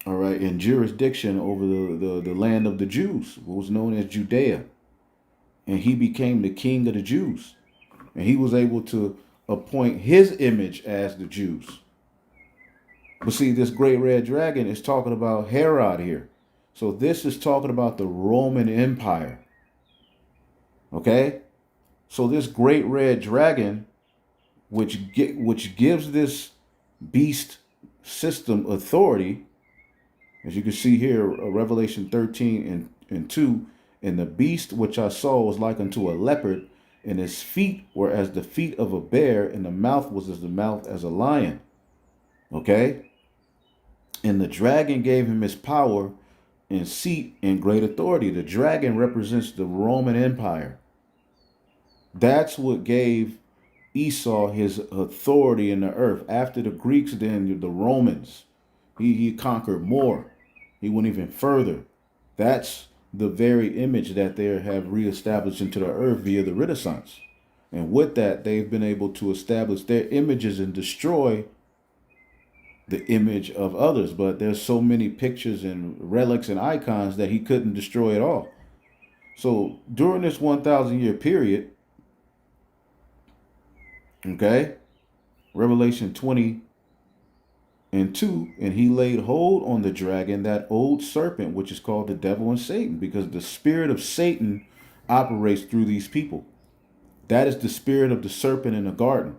all right, and jurisdiction over the land of the Jews, what was known as Judea. And he became the king of the Jews. And he was able to appoint his image as the Jews. But see, this great red dragon is talking about Herod here. So this is talking about the Roman Empire. Okay? So this great red dragon, which gives this beast system authority, as you can see here, Revelation 13 and 2, and the beast which I saw was like unto a leopard, and his feet were as the feet of a bear, and the mouth was as the mouth as a lion. Okay? And the dragon gave him his power and seat and great authority. The dragon represents the Roman Empire. That's what gave Esau his authority in the earth. After the Greeks, then the Romans. He conquered more. He went even further. That's the very image that they have reestablished into the earth via the Renaissance. And with that, they've been able to establish their images and destroy the image of others. But there's so many pictures and relics and icons that he couldn't destroy it all. So during this 1,000 year period, okay, Revelation 20 and 2, and he laid hold on the dragon, that old serpent, which is called the devil and Satan, because the spirit of Satan operates through these people. That is the spirit of the serpent in the garden.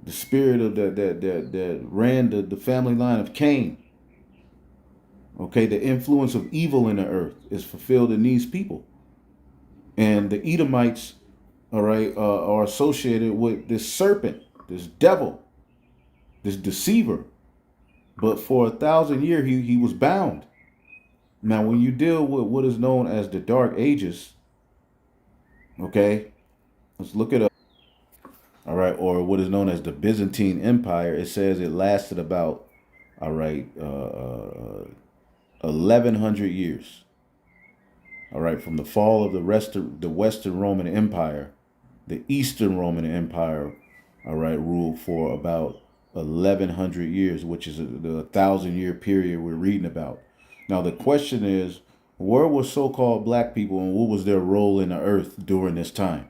The spirit of that ran the family line of Cain. Okay, the influence of evil in the earth is fulfilled in these people. And the Edomites, all right, are associated with this serpent, this devil, this deceiver. But for 1,000 years, he was bound. Now, when you deal with what is known as the Dark Ages, okay, let's look it up. All right, or what is known as the Byzantine Empire, it says it lasted about, all right, 1,100 years. All right, from the fall of the Western Roman Empire, the Eastern Roman Empire, all right, ruled for about 1,100 years, which is the 1,000 year period we're reading about. Now, the question is, where were so-called black people and what was their role in the earth during this time?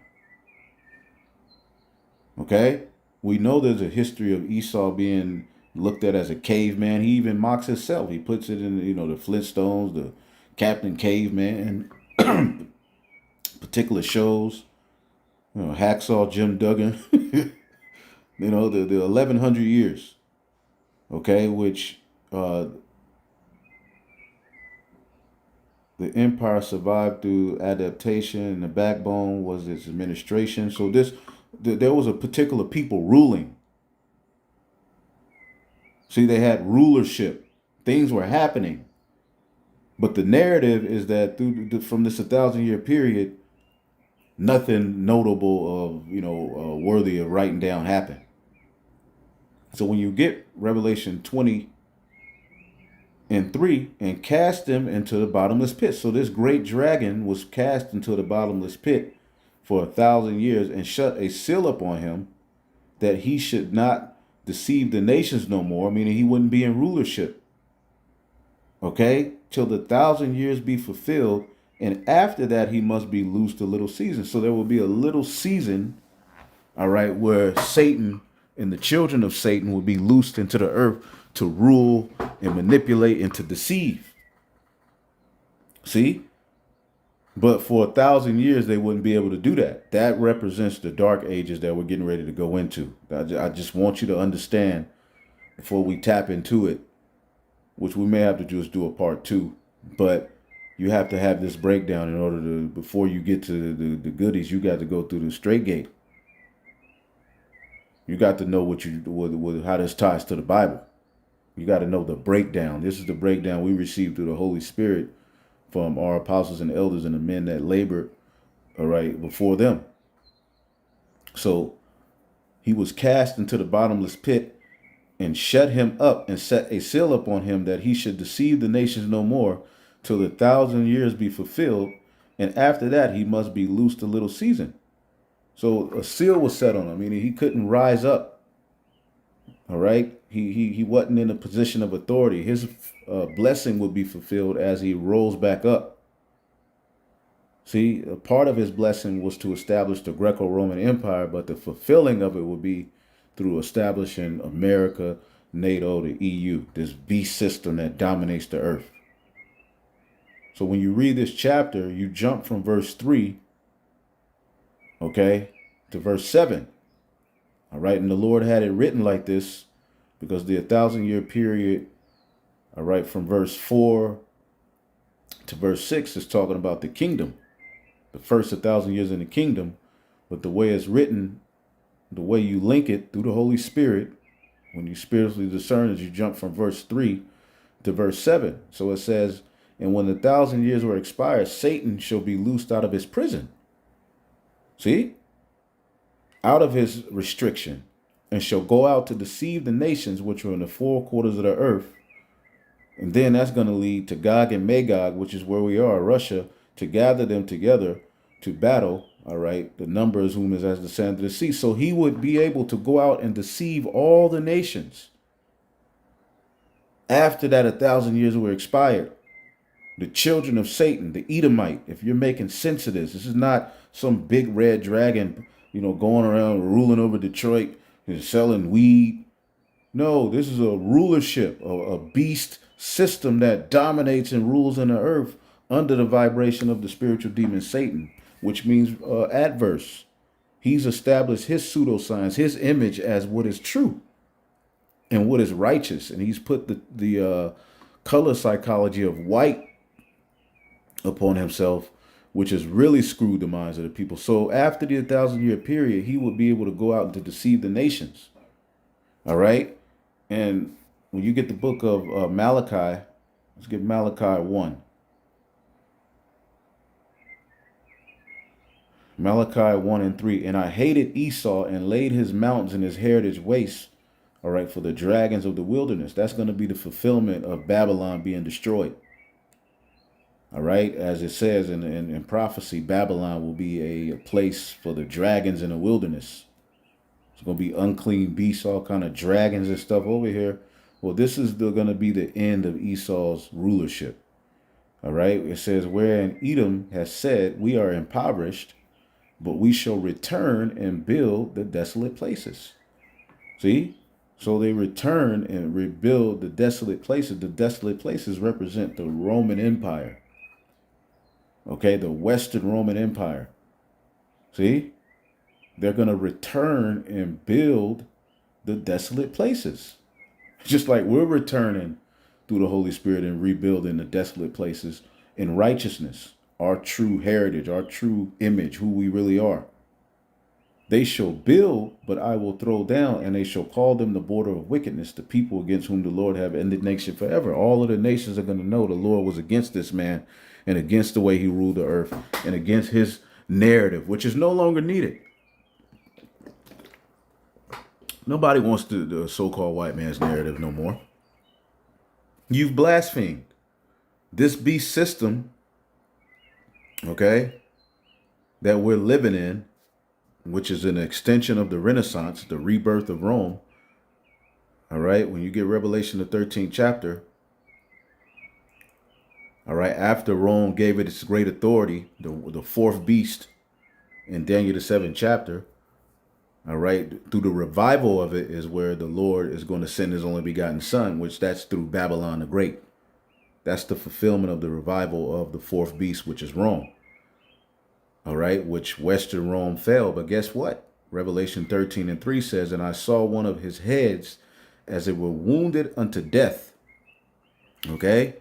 Okay, we know there's a history of Esau being looked at as a caveman. He even mocks himself. He puts it in, the Flintstones, the Captain Caveman, particular shows, Hacksaw Jim Duggan, the 1,100 years, okay, which the empire survived through adaptation, and the backbone was its administration. So there was a particular people ruling. See, they had rulership. Things were happening. But the narrative is that from this 1,000 year period, nothing notable of, worthy of writing down happened. So when you get Revelation 20 and 3, and cast them into the bottomless pit. So this great dragon was cast into the bottomless pit for 1,000 years and shut a seal upon him that he should not deceive the nations no more, meaning he wouldn't be in rulership. Okay? Till the 1,000 years be fulfilled. And after that, he must be loosed a little season. So there will be a little season, all right, where Satan and the children of Satan will be loosed into the earth to rule and manipulate and to deceive. See? But for 1,000 years, they wouldn't be able to do that. That represents the dark ages that we're getting ready to go into. I just want you to understand before we tap into it, which we may have to just do a part two. But you have to have this breakdown in order to, before you get to the goodies, you got to go through the straight gate. You got to know how this ties to the Bible. You got to know the breakdown. This is the breakdown we received through the Holy Spirit from our apostles and elders and the men that labored, all right, before them. So he was cast into the bottomless pit and shut him up and set a seal upon him that he should deceive the nations no more till the 1,000 years be fulfilled. And after that, he must be loosed a little season. So a seal was set on him, meaning he couldn't rise up. All right. He wasn't in a position of authority. His blessing would be fulfilled as he rose back up. See, a part of his blessing was to establish the Greco-Roman Empire, but the fulfilling of it would be through establishing America, NATO, the EU, this beast system that dominates the earth. So when you read this chapter, you jump from verse 3, okay, to verse 7. All right, and the Lord had it written like this because the 1,000-year period, all right, from verse 4 to verse 6 is talking about the kingdom. The first 1,000 years in the kingdom, but the way it's written, the way you link it through the Holy Spirit, when you spiritually discern, is you jump from verse 3 to verse 7. So it says, and when the 1,000 years were expired, Satan shall be loosed out of his prison. See? Out of his restriction, and shall go out to deceive the nations which are in the four quarters of the earth. And then that's going to lead to Gog and Magog, which is where we are, Russia, to gather them together to battle. All right. The numbers whom is as the sand of the sea. So he would be able to go out and deceive all the nations. After that, 1,000 years were expired. The children of Satan, the Edomite, if you're making sense of this is not some big red dragon, going around ruling over Detroit and selling weed. No, this is a rulership, a beast system that dominates and rules in the earth under the vibration of the spiritual demon Satan, which means adverse. He's established his pseudoscience, his image as what is true and what is righteous. And he's put the color psychology of white upon himself, which has really screwed the minds of the people. So after the 1,000-year period, he would be able to go out and to deceive the nations. All right. And when you get the book of Malachi, let's get Malachi 1. Malachi 1 and 3. And I hated Esau and laid his mountains and his heritage waste. All right. For the dragons of the wilderness. That's going to be the fulfillment of Babylon being destroyed. All right. As it says in prophecy, Babylon will be a place for the dragons in the wilderness. It's going to be unclean beasts, all kind of dragons and stuff over here. Well, this is going to be the end of Esau's rulership. All right. It says, wherein Edom has said, we are impoverished, but we shall return and build the desolate places. See? So they return and rebuild the desolate places. The desolate places represent the Roman Empire. Okay, the Western Roman Empire. See? They're going to return and build the desolate places. Just like we're returning through the Holy Spirit and rebuilding the desolate places in righteousness, our true heritage, our true image, who we really are. They shall build, but I will throw down, and they shall call them the border of wickedness, the people against whom the Lord have indignation forever. All of the nations are going to know the Lord was against this man and against the way he ruled the earth and against his narrative, which is no longer needed. Nobody wants the so-called white man's narrative no more. You've blasphemed this beast system, okay, that we're living in, which is an extension of the Renaissance, the rebirth of Rome. All right. When you get Revelation, the 13th chapter. All right. After Rome gave it its great authority, the fourth beast in Daniel, the 7th chapter. All right. Through the revival of it is where the Lord is going to send his only begotten son, which that's through Babylon the Great. That's the fulfillment of the revival of the fourth beast, which is Rome. all right, which Western Rome fell. But guess what? Revelation 13:3 says, and I saw one of his heads as it were wounded unto death. Okay?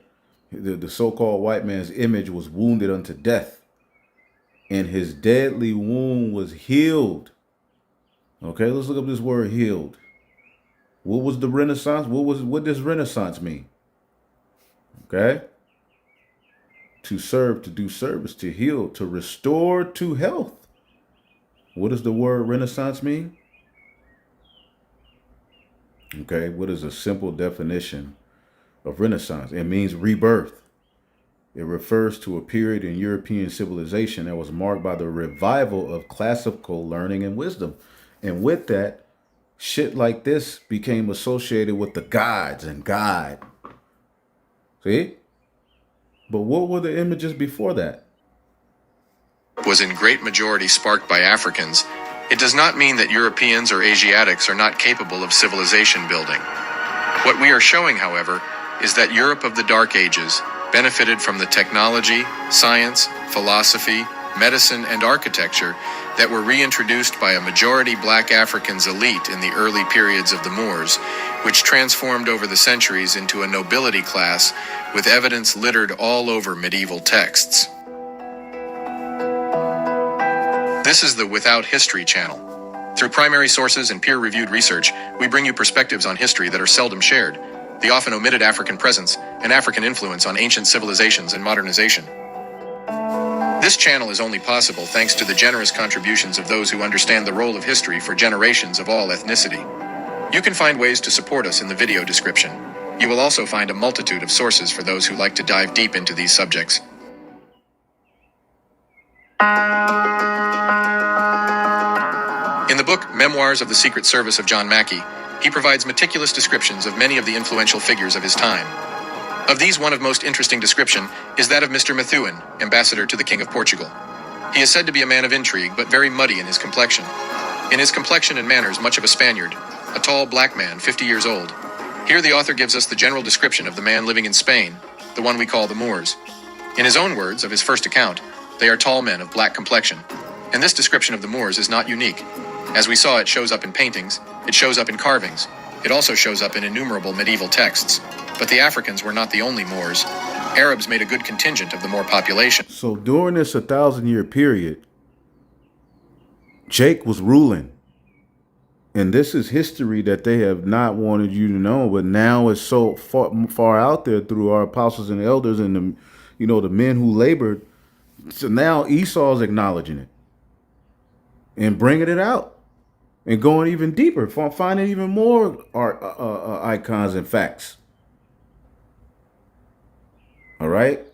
The so-called white man's image was wounded unto death. And his deadly wound was healed. Okay, let's look up this word healed. What was the Renaissance? What does Renaissance mean? Okay? To serve, to do service, to heal, to restore to health. What does the word Renaissance mean? Okay, what is a simple definition of Renaissance? It means rebirth. It refers to a period in European civilization that was marked by the revival of classical learning and wisdom. And with that, shit like this became associated with the gods and God. See? But what were the images before that? Was in great majority sparked by Africans, it does not mean that Europeans or Asiatics are not capable of civilization building. What we are showing, however, is that Europe of the Dark Ages benefited from the technology, science, philosophy, medicine, and architecture that were reintroduced by a majority black Africans elite in the early periods of the Moors, which transformed over the centuries into a nobility class with evidence littered all over medieval texts. This is the Without History channel. Through primary sources and peer-reviewed research, we bring you perspectives on history that are seldom shared, the often omitted African presence, and African influence on ancient civilizations and modernization. This channel is only possible thanks to the generous contributions of those who understand the role of history for generations of all ethnicity. You can find ways to support us in the video description. You will also find a multitude of sources for those who like to dive deep into these subjects. In the book Memoirs of the Secret Service of John Mackey, he provides meticulous descriptions of many of the influential figures of his time. Of these, one of most interesting description is that of Mr. Methuen, ambassador to the King of Portugal. He is said to be a man of intrigue, but very muddy in his complexion. In his complexion and manners, much of a Spaniard, a tall black man, 50 years old. Here the author gives us the general description of the man living in Spain, the one we call the Moors. In his own words, of his first account, they are tall men of black complexion. And this description of the Moors is not unique. As we saw, it shows up in paintings, it shows up in carvings, it also shows up in innumerable medieval texts. But the Africans were not the only Moors. Arabs made a good contingent of the Moor population. So during this 1,000-year period, Jake was ruling. And this is history that they have not wanted you to know, but now it's so far out there through our apostles and elders and the men who labored. So now Esau's acknowledging it and bringing it out and going even deeper, finding even more art icons and facts. All right.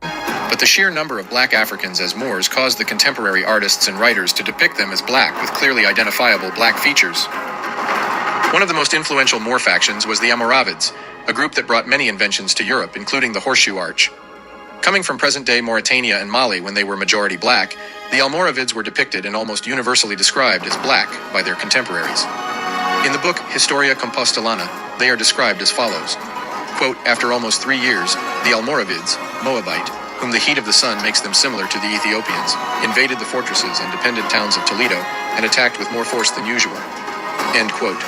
But the sheer number of black Africans as Moors caused the contemporary artists and writers to depict them as black with clearly identifiable black features. One of the most influential Moor factions was the Almoravids, a group that brought many inventions to Europe, including the horseshoe arch. Coming from present-day Mauritania and Mali when they were majority black, the Almoravids were depicted and almost universally described as black by their contemporaries. In the book Historia Compostelana, they are described as follows. Quote, after almost 3 years, the Almoravids, Moabite, whom the heat of the sun makes them similar to the Ethiopians, invaded the fortresses and dependent towns of Toledo and attacked with more force than usual. End quote.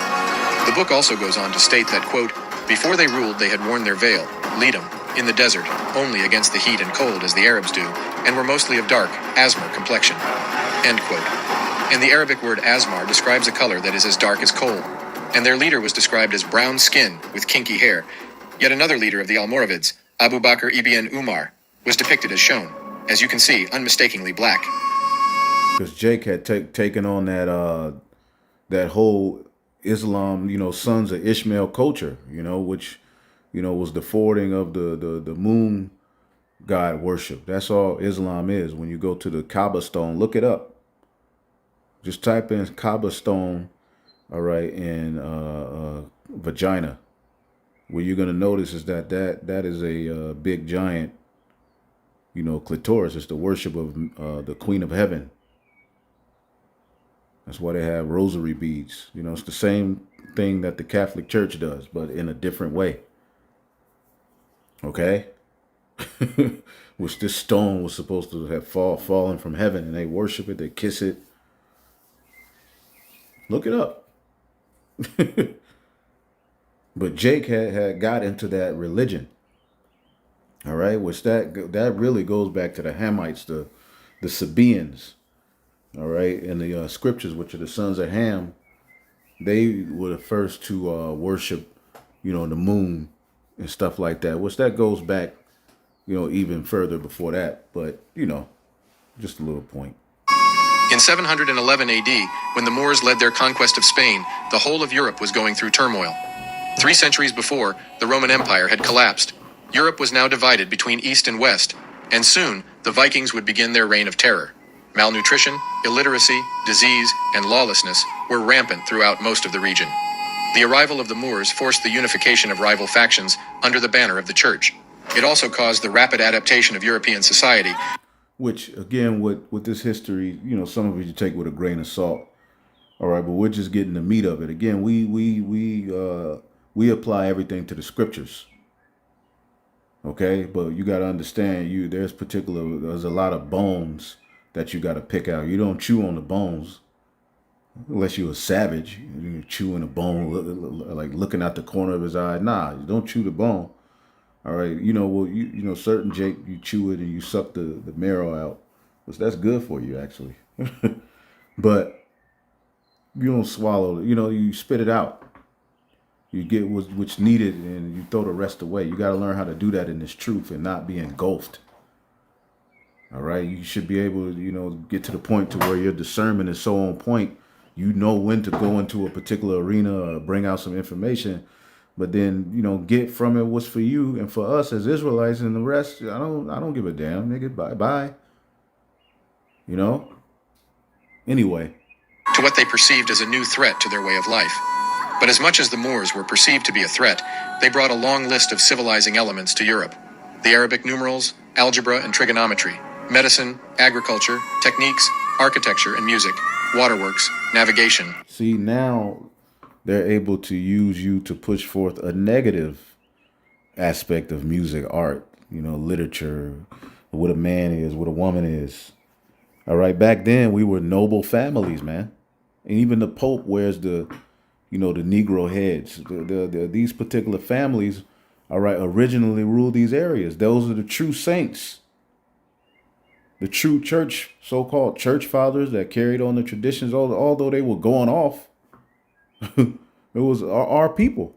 The book also goes on to state that, quote, before they ruled they had worn their veil, lidam, in the desert, only against the heat and cold as the Arabs do, and were mostly of dark, asmar complexion. End quote. And the Arabic word asmar describes a color that is as dark as coal. And their leader was described as brown skin with kinky hair. Yet another leader of the Almoravids, Abu Bakr ibn Umar, was depicted as shown, as you can see, unmistakably black. Because Jake had taken on that whole Islam, sons of Ishmael culture, which, was the forwarding of the moon god worship. That's all Islam is. When you go to the Kaaba stone, look it up. Just type in Kaaba stone, all right, and vagina. What you're going to notice is that is a big giant, clitoris. It's the worship of the Queen of Heaven. That's why they have rosary beads. It's the same thing that the Catholic Church does, but in a different way. Okay? which this stone was supposed to have fallen from heaven, and they worship it, they kiss it. Look it up. But Jake had got into that religion. All right, which that really goes back to the Hamites, the Sabaeans. All right, in the scriptures, which are the sons of Ham, they were the first to worship, the moon and stuff like that. Which that goes back, even further before that. But just a little point. In 711 AD, when the Moors led their conquest of Spain, the whole of Europe was going through turmoil. 3 centuries before, the Roman Empire had collapsed. Europe was now divided between East and West, and soon the Vikings would begin their reign of terror. Malnutrition, illiteracy, disease, and lawlessness were rampant throughout most of the region. The arrival of the Moors forced the unification of rival factions under the banner of the church. It also caused the rapid adaptation of European society. Which, again, with this history, some of it you take with a grain of salt. All right, but we're just getting the meat of it. Again, we apply everything to the scriptures. Okay, but you got to understand, there's a lot of bones that you got to pick out. You don't chew on the bones unless you're a savage. You're chewing a bone, like looking out the corner of his eye. Nah, you don't chew the bone. All right, certain Jake, you chew it and you suck the marrow out, which that's good for you actually. But you don't swallow it. You spit it out. You get what's needed and you throw the rest away. You got to learn how to do that in this truth and not be engulfed. All right. You should be able to, get to the point to where your discernment is so on point. You know when to go into a particular arena or bring out some information, but then, get from it what's for you and for us as Israelites, and the rest, I don't give a damn, nigga. Bye. Anyway. To what they perceived as a new threat to their way of life. But as much as the Moors were perceived to be a threat, they brought a long list of civilizing elements to Europe. The Arabic numerals, algebra and trigonometry, medicine, agriculture, techniques, architecture and music, waterworks, navigation. See, now they're able to use you to push forth a negative aspect of music, art, literature, what a man is, what a woman is. All right, back then we were noble families, man. And even the Pope wears the Negro heads. These particular families, all right, originally ruled these areas. Those are the true saints. The true church, so-called church fathers that carried on the traditions, although they were going off, it was our people.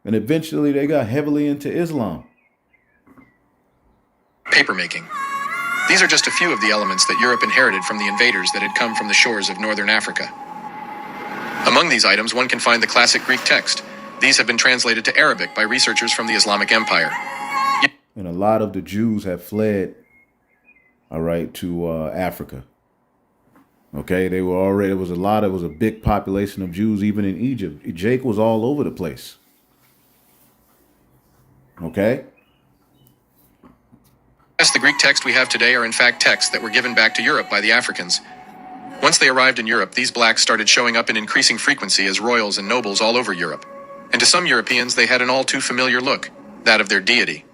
And eventually they got heavily into Islam. Papermaking. These are just a few of the elements that Europe inherited from the invaders that had come from the shores of northern Africa. Among these items, one can find the classic Greek text. These have been translated to Arabic by researchers from the Islamic Empire. And a lot of the Jews have fled, all right, to Africa. Okay, it was a big population of Jews even in Egypt. Jake was all over the place. Okay? Yes, the Greek texts we have today are in fact texts that were given back to Europe by the Africans. Once they arrived in Europe, these blacks started showing up in increasing frequency as royals and nobles all over Europe. And to some Europeans, they had an all too familiar look, that of their deity.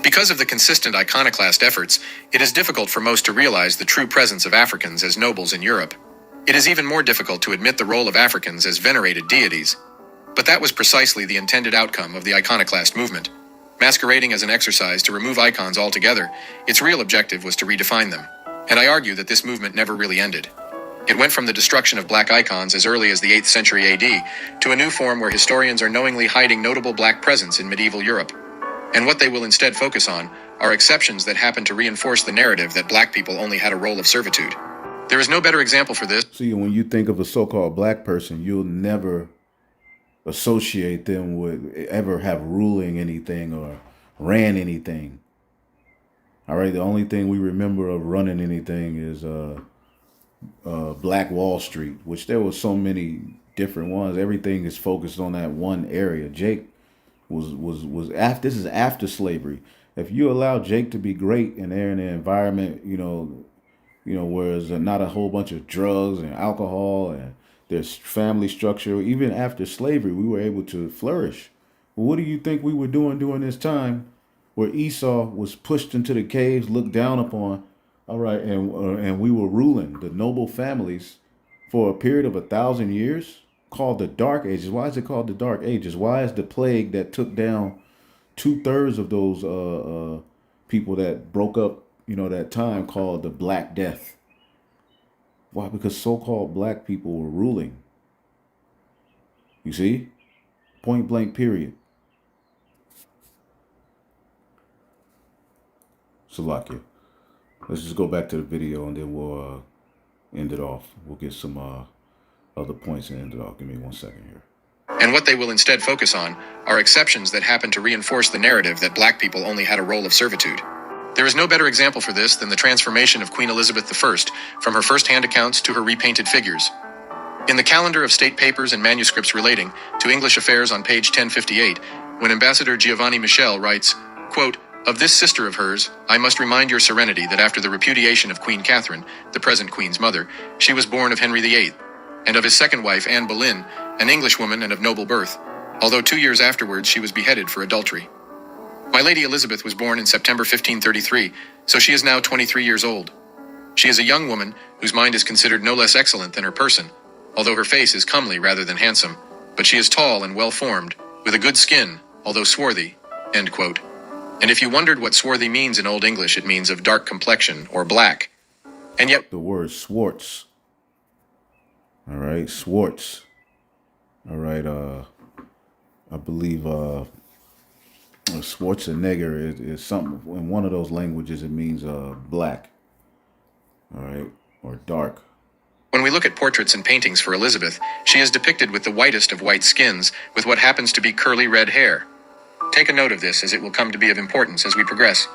Because of the consistent iconoclast efforts, it is difficult for most to realize the true presence of Africans as nobles in Europe. It is even more difficult to admit the role of Africans as venerated deities. But that was precisely the intended outcome of the iconoclast movement. Masquerading as an exercise to remove icons altogether, its real objective was to redefine them. And I argue that this movement never really ended. It went from the destruction of black icons as early as the 8th century AD to a new form where historians are knowingly hiding notable black presence in medieval Europe. And what they will instead focus on are exceptions that happen to reinforce the narrative that black people only had a role of servitude. There is no better example for this. See, when you think of a so-called black person, you'll never associate them with ever have ruling anything or ran anything. All right, the only thing we remember of running anything is Black Wall Street, which there was so many different ones. Everything is focused on that one area. Jake was after, this is after slavery. If you allow Jake to be great and they're in an environment, You know, whereas not a whole bunch of drugs and alcohol, and there's family structure. Even after slavery, we were able to flourish. Well, what do you think we were doing during this time where Esau was pushed into the caves, looked down upon? All right, and we were ruling the noble families for a period of 1,000 years, called the Dark Ages. Why is it called the Dark Ages? Why is the plague that took down 2/3 of those people that broke up, that time, called the Black Death? Why? Because so-called black people were ruling. You see? Point blank period. Salakia. Let's just go back to the video and then we'll end it off. We'll get some other points and end it off. Give me 1 second here. And what they will instead focus on are exceptions that happen to reinforce the narrative that black people only had a role of servitude. There is no better example for this than the transformation of Queen Elizabeth I from her first-hand accounts to her repainted figures. In the calendar of state papers and manuscripts relating to English affairs on page 1058, when Ambassador Giovanni Michel writes, quote, "Of this sister of hers, I must remind your serenity that after the repudiation of Queen Catherine, the present Queen's mother, she was born of Henry VIII, and of his second wife, Anne Boleyn, an Englishwoman and of noble birth, although 2 years afterwards she was beheaded for adultery. My Lady Elizabeth was born in September 1533, so she is now 23 years old. She is a young woman whose mind is considered no less excellent than her person, although her face is comely rather than handsome, but she is tall and well-formed, with a good skin, although swarthy." End quote. And if you wondered what swarthy means in Old English, it means of dark complexion or black. And yet the word Swartz. All right, Swartz. All right, I believe Schwarzenegger is something in one of those languages. It means black. All right, or dark. when we look at portraits and paintings for Elizabeth, she is depicted with the whitest of white skins, with what happens to be curly red hair. Take a note of this, as it will come to be of importance as we progress.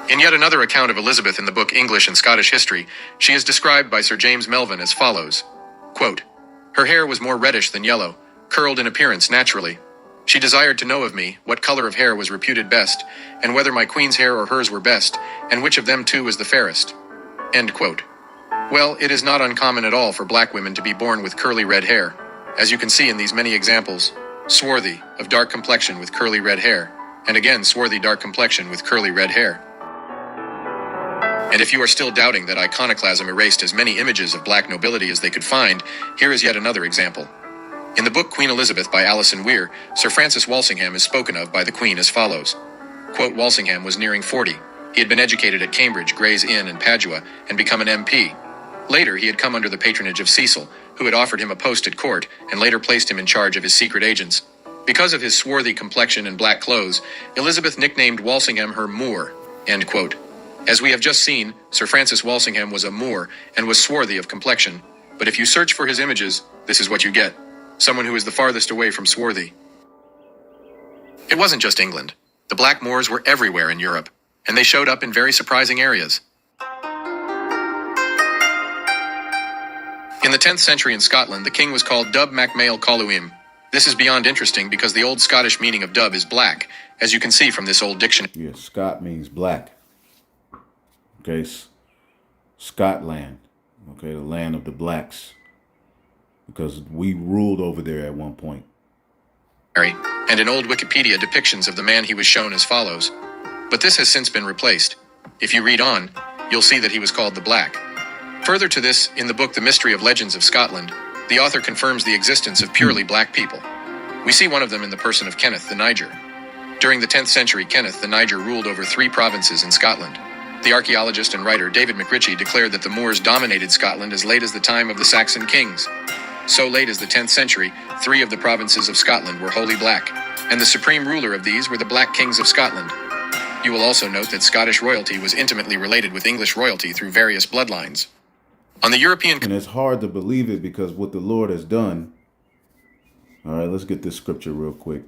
In yet another account of Elizabeth in the book English and Scottish History, she is described by Sir James Melvin as follows. Quote, "Her hair was more reddish than yellow, curled in appearance naturally. She desired to know of me what color of hair was reputed best, and whether my queen's hair or hers were best, and which of them two was the fairest." End quote. Well, it is not uncommon at all for black women to be born with curly red hair, as you can see in these many examples. Swarthy, of dark complexion with curly red hair, and again swarthy dark complexion with curly red hair. And if you are still doubting that iconoclasm erased as many images of black nobility as they could find, here is yet another example. In the book Queen Elizabeth by Alison Weir, Sir Francis Walsingham is spoken of by the Queen as follows. Quote, Walsingham was nearing 40. He had been educated at Cambridge, Gray's Inn, and Padua, and become an MP. Later, he had come under the patronage of Cecil, who had offered him a post at court, and later placed him in charge of his secret agents. Because of his swarthy complexion and black clothes, Elizabeth nicknamed Walsingham her Moor. End quote. As we have just seen, Sir Francis Walsingham was a Moor and was swarthy of complexion. But if you search for his images, this is what you get. Someone who is the farthest away from swarthy. It wasn't just England. The Black Moors were everywhere in Europe, and they showed up in very surprising areas. In the 10th century in Scotland, the king was called Dub Mac Mael Coluim. This is beyond interesting because the old Scottish meaning of dub is black, as you can see from this old dictionary. Yeah, Scot means black. Okay, Scotland. Okay, the land of the blacks. Because we ruled over there at one point. And in old Wikipedia depictions of the man he was shown as follows. But this has since been replaced. If you read on, you'll see that he was called the Black. Further to this, in the book The Mystery of Legends of Scotland, the author confirms the existence of purely black people. We see one of them in the person of Kenneth the Niger. During the 10th century, Kenneth the Niger ruled over 3 provinces in Scotland. The archaeologist and writer David McRitchie declared that the Moors dominated Scotland as late as the time of the Saxon kings. So late as the 10th century, 3 of the provinces of Scotland were wholly black, and the supreme ruler of these were the Black Kings of Scotland. You will also note that Scottish royalty was intimately related with English royalty through various bloodlines. On the European... And it's hard to believe it because what the Lord has done... All right, let's get this scripture real quick.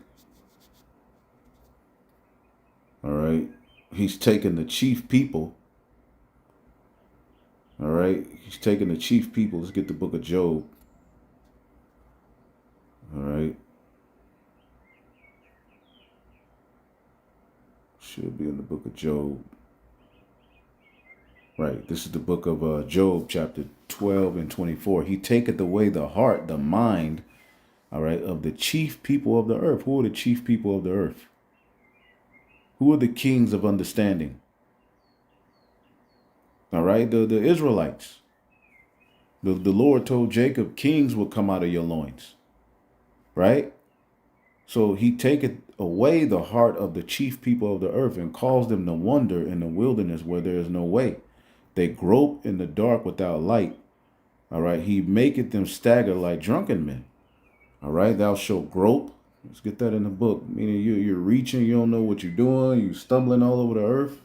All right. He's taken the chief people. All right. He's taken the chief people. Let's get the book of Job. All right. Should be in the book of Job. Right. This is the book of Job, chapter 12 and 24. He taketh away the heart, the mind, all right, of the chief people of the earth. Who are the chief people of the earth? Who are the kings of understanding? All right, the Israelites. The Lord told Jacob, kings will come out of your loins. Right? So he taketh away the heart of the chief people of the earth and calls them to wander in the wilderness where there is no way. They grope in the dark without light. All right. He maketh them stagger like drunken men. All right. Thou shalt grope. Let's get that in the book. Meaning you're reaching, you don't know what you're doing, you're stumbling all over the earth.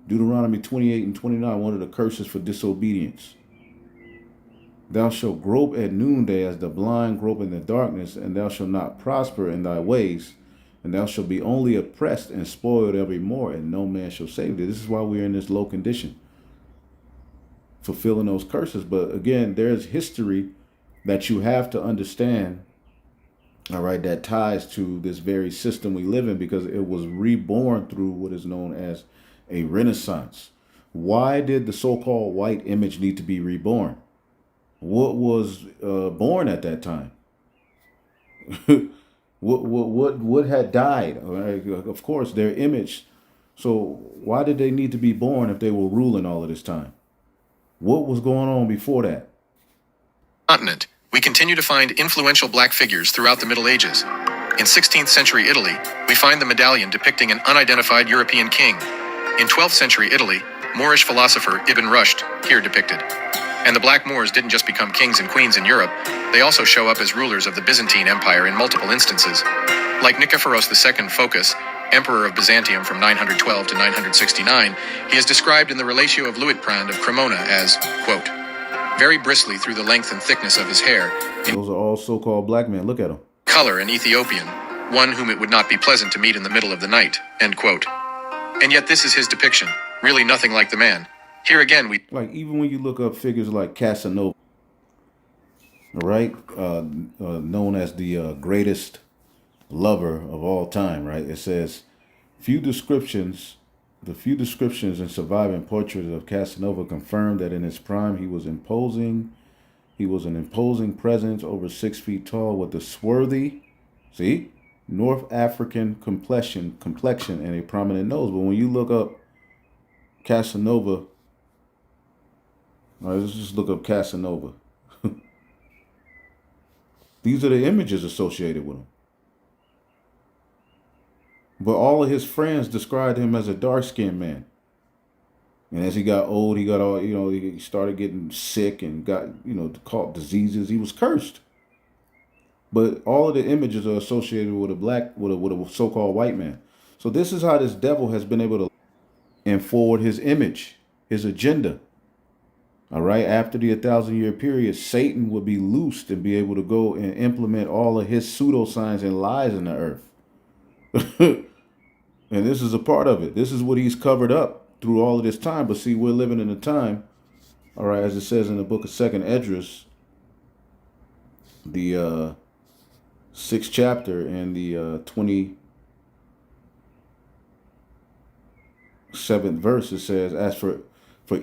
Deuteronomy 28 and 29, one of the curses for disobedience. Thou shalt grope at noonday as the blind grope in the darkness, and thou shalt not prosper in thy ways, and thou shalt be only oppressed and spoiled evermore, and no man shall save thee. This is why we're in this low condition, fulfilling those curses. But again, there's history that you have to understand, all right, that ties to this very system we live in, because it was reborn through what is known as a renaissance. Why did the so-called white image need to be reborn? What was born at that time? what had died? Of course, their image. So why did they need to be born if they were ruling all of this time? What was going on before that? Continent, we continue to find influential black figures throughout the Middle Ages. In 16th century Italy, we find the medallion depicting an unidentified European king. In 12th century Italy, Moorish philosopher Ibn Rushd, here depicted. And the Black Moors didn't just become kings and queens in Europe, they also show up as rulers of the Byzantine Empire in multiple instances. Like Nikephoros II Phocas, emperor of Byzantium from 912 to 969, he is described in the Relatio of Luitprand of Cremona as, quote, very bristly through the length and thickness of his hair. Those are all so-called black men. Look at them. Color an Ethiopian, one whom it would not be pleasant to meet in the middle of the night, end quote. And yet this is his depiction, really nothing like the man. Here again, we like, even when you look up figures like Casanova, right, known as the greatest lover of all time, right? It says, the few descriptions and surviving portraits of Casanova confirm that in his prime he was imposing. He was an imposing presence, over 6 feet tall, with a swarthy, North African complexion, and a prominent nose. But when you look up Casanova, all right, let's just look up Casanova. These are the images associated with him. But all of his friends described him as a dark-skinned man. And as he got old, he got all, he started getting sick and got, caught diseases. He was cursed. But all of the images are associated with a so-called white man. So this is how this devil has been able to and forward his image, his agenda. All right. After the 1,000-year period, Satan would be loosed and be able to go and implement all of his pseudoscience and lies in the earth. And this is a part of it. This is what he's covered up through all of this time. But see, we're living in a time, all right, as it says in the book of 2nd Esdras, the 6th chapter and the 27th verse, it says, as for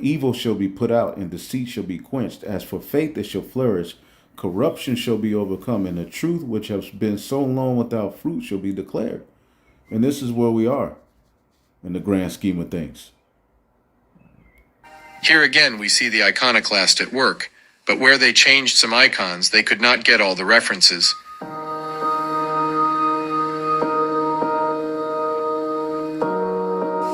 evil shall be put out, and deceit shall be quenched. As for faith, it shall flourish. Corruption shall be overcome, and the truth which has been so long without fruit shall be declared. And this is where we are in the grand scheme of things. Here again, we see the iconoclast at work, but where they changed some icons, they could not get all the references.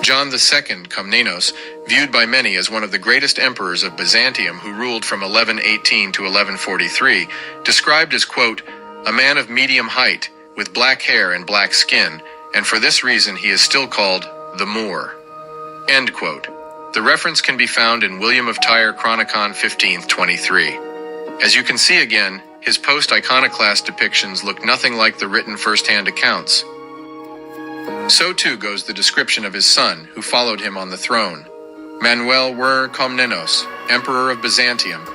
John II Komnenos, viewed by many as one of the greatest emperors of Byzantium who ruled from 1118 to 1143, described as, quote, a man of medium height, with black hair and black skin, and for this reason he is still called the Moor, end quote. The reference can be found in William of Tyre Chronicon 1523. As you can see again, his post-iconoclast depictions look nothing like the written first-hand accounts. So too goes the description of his son, who followed him on the throne, Manuel Wer Komnenos, Emperor of Byzantium.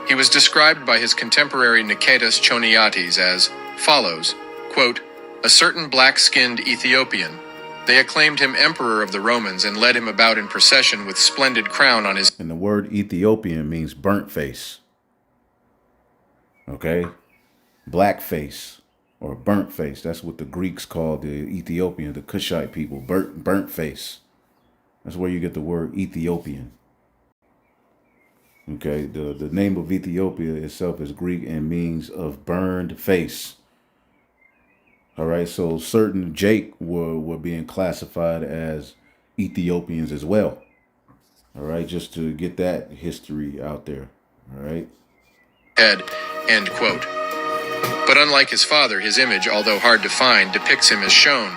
He was described by his contemporary Niketas Choniates as follows, quote, a certain black-skinned Ethiopian. They acclaimed him emperor of the Romans and led him about in procession with splendid crown on his... And the word Ethiopian means burnt face. Okay? Black face or burnt face. That's what the Greeks called the Ethiopian, the Cushite people. Burnt face. That's where you get the word Ethiopian. Okay? The name of Ethiopia itself is Greek and means of burned face. All right, so certain Jake were being classified as Ethiopians as well. All right, just to get that history out there. All right. Head, end quote. But unlike his father, his image, although hard to find, depicts him as shown.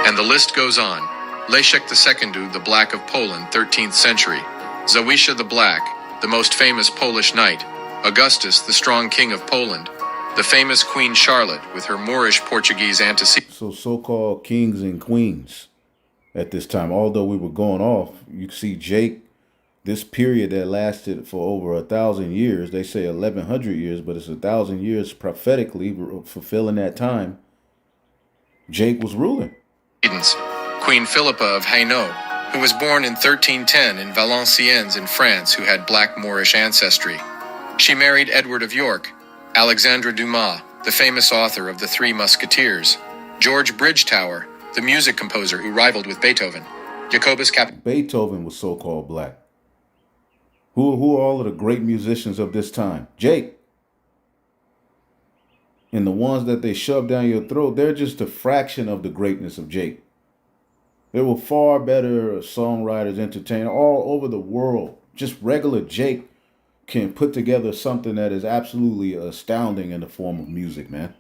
And the list goes on. Leszek II, the Black of Poland, 13th century. Zawisza the Black, the most famous Polish knight. Augustus, the strong king of Poland. The famous Queen Charlotte with her Moorish Portuguese antecedents. So-called kings and queens at this time. Although we were going off, you see Jake, this period that lasted for over 1,000 years. They say 1,100 years, but it's 1,000 years prophetically fulfilling that time. Jake was ruling. Queen Philippa of Hainaut, who was born in 1310 in Valenciennes in France, who had black Moorish ancestry. She married Edward of York. Alexandre Dumas, the famous author of The Three Musketeers. George Bridgetower, the music composer who rivaled with Beethoven. Jacobus Cap... Beethoven was so-called black. Who are all of the great musicians of this time? Jake. And the ones that they shove down your throat, they're just a fraction of the greatness of Jake. There were far better songwriters, entertainers all over the world. Just regular Jake can put together something that is absolutely astounding in the form of music, man.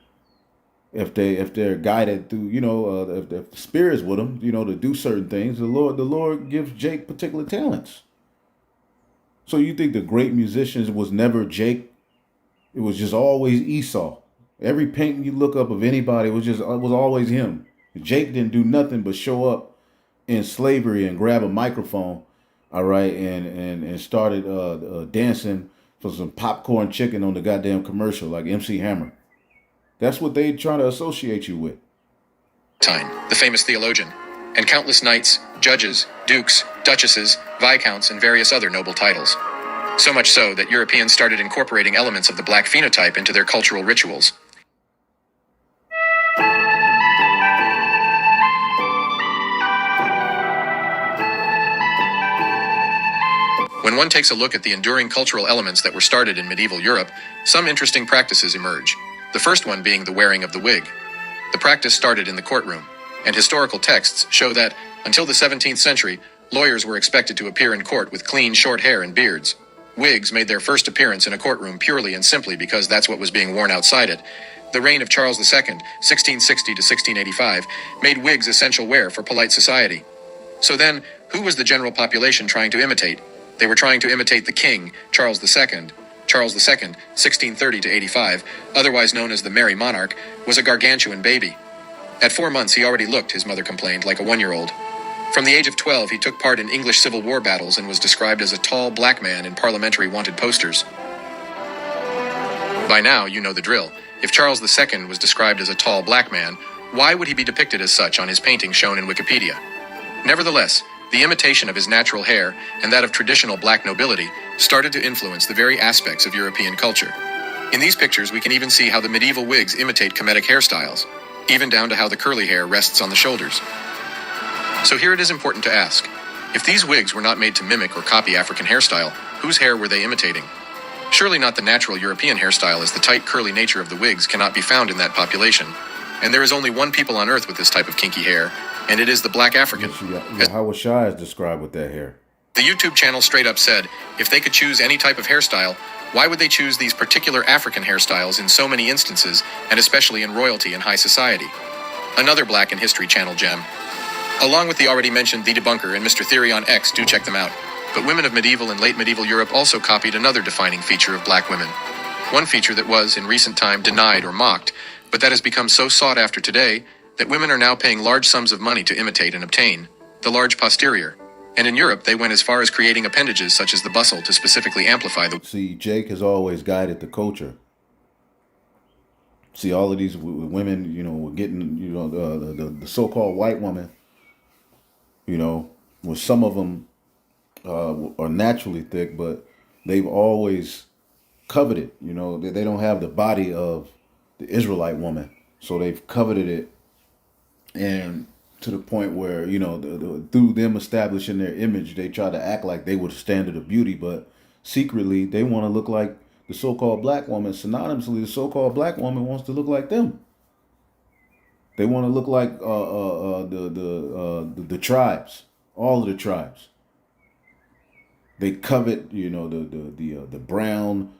If they're guided through, if the spirit's with them, to do certain things, the Lord gives Jake particular talents. So you think the great musicians was never Jake? It was just always Esau. Every painting you look up of anybody was always him. Jake didn't do nothing but show up in slavery and grab a microphone. All right, and started dancing for some popcorn chicken on the goddamn commercial like MC Hammer. That's what they try to associate you with. The famous theologian, and countless knights, judges, dukes, duchesses, viscounts, and various other noble titles. So much so that Europeans started incorporating elements of the black phenotype into their cultural rituals. When one takes a look at the enduring cultural elements that were started in medieval Europe, some interesting practices emerge. The first one being the wearing of the wig. The practice started in the courtroom, and historical texts show that, until the 17th century, lawyers were expected to appear in court with clean, short hair and beards. Wigs made their first appearance in a courtroom purely and simply because that's what was being worn outside it. The reign of Charles II, 1660 to 1685, made wigs essential wear for polite society. So then, who was the general population trying to imitate? They were trying to imitate the king, Charles II. Charles II, 1630 to 85, otherwise known as the Merry Monarch, was a gargantuan baby. At 4 months, he already looked, his mother complained, like a 1-year-old. From the age of 12, he took part in English Civil War battles and was described as a tall black man in parliamentary wanted posters. By now, you know the drill. If Charles II was described as a tall black man, why would he be depicted as such on his painting shown in Wikipedia? Nevertheless, the imitation of his natural hair and that of traditional black nobility started to influence the very aspects of European culture. In these pictures, we can even see how the medieval wigs imitate Kemetic hairstyles, even down to how the curly hair rests on the shoulders. So here it is important to ask, if these wigs were not made to mimic or copy African hairstyle, whose hair were they imitating? Surely not the natural European hairstyle, as the tight curly nature of the wigs cannot be found in that population. And there is only one people on earth with this type of kinky hair, and it is the black African. How Shai is described with that hair. The YouTube channel straight up said, if they could choose any type of hairstyle, why would they choose these particular African hairstyles in so many instances, and especially in royalty and high society? Another Black in History channel gem. Along with the already mentioned The Debunker and Mr. Theory on X, do check them out. But women of medieval and late medieval Europe also copied another defining feature of black women. One feature that was, in recent time, denied or mocked, but that has become so sought after today that women are now paying large sums of money to imitate and obtain the large posterior. And in Europe, they went as far as creating appendages such as the bustle to specifically amplify the... See, Jake has always guided the culture. See, all of these women, were getting, the so-called white woman, well, some of them are naturally thick, but they've always coveted, they don't have the body of the Israelite woman. So they've coveted it, and to the point where, through them establishing their image, they try to act like they were the standard of beauty, but secretly they want to look like the so-called black woman. Synonymously, the so-called black woman wants to look like them. They want to look like the tribes, all of the tribes. They covet, the brown,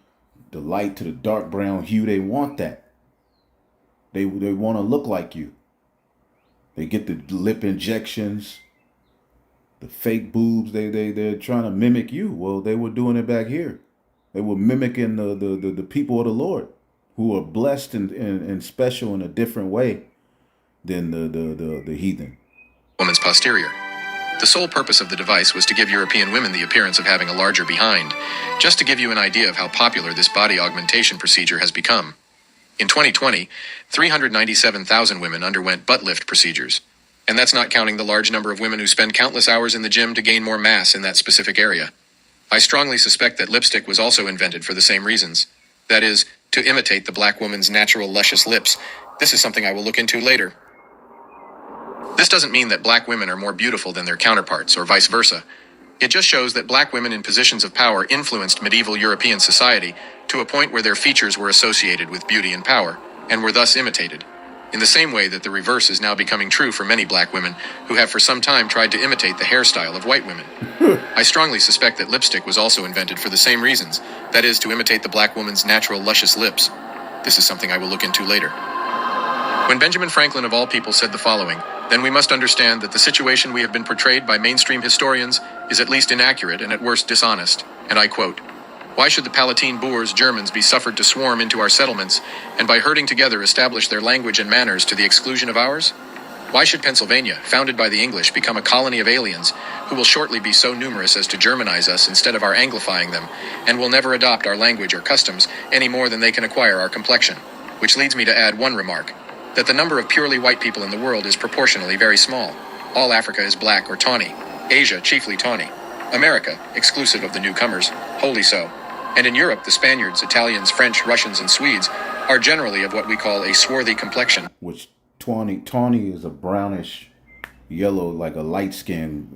the light to the dark brown hue. They want that. They want to look like you. They get the lip injections, the fake boobs. They're trying to mimic you. Well, they were doing it back here. They were mimicking the people of the Lord, who are blessed and special in a different way than the heathen. Woman's posterior. The sole purpose of the device was to give European women the appearance of having a larger behind, just to give you an idea of how popular this body augmentation procedure has become. In 2020, 397,000 women underwent butt lift procedures. And that's not counting the large number of women who spend countless hours in the gym to gain more mass in that specific area. I strongly suspect that lipstick was also invented for the same reasons. That is, to imitate the black woman's natural luscious lips. This is something I will look into later. This doesn't mean that black women are more beautiful than their counterparts, or vice versa. It just shows that black women in positions of power influenced medieval European society to a point where their features were associated with beauty and power, and were thus imitated. In the same way that the reverse is now becoming true for many black women who have for some time tried to imitate the hairstyle of white women. I strongly suspect that lipstick was also invented for the same reasons, that is, to imitate the black woman's natural luscious lips. This is something I will look into later. When Benjamin Franklin of all people said the following, then we must understand that the situation we have been portrayed by mainstream historians is at least inaccurate and at worst dishonest, and I quote, "Why should the Palatine Boers, Germans, be suffered to swarm into our settlements, and by herding together establish their language and manners to the exclusion of ours? Why should Pennsylvania, founded by the English, become a colony of aliens, who will shortly be so numerous as to Germanize us instead of our Anglifying them, and will never adopt our language or customs any more than they can acquire our complexion?" Which leads me to add one remark, that the number of purely white people in the world is proportionally very small. All Africa is black or tawny. Asia, chiefly tawny. America, exclusive of the newcomers, wholly so. And in Europe, the Spaniards, Italians, French, Russians, and Swedes are generally of what we call a swarthy complexion. Which tawny is a brownish yellow, like a light skin,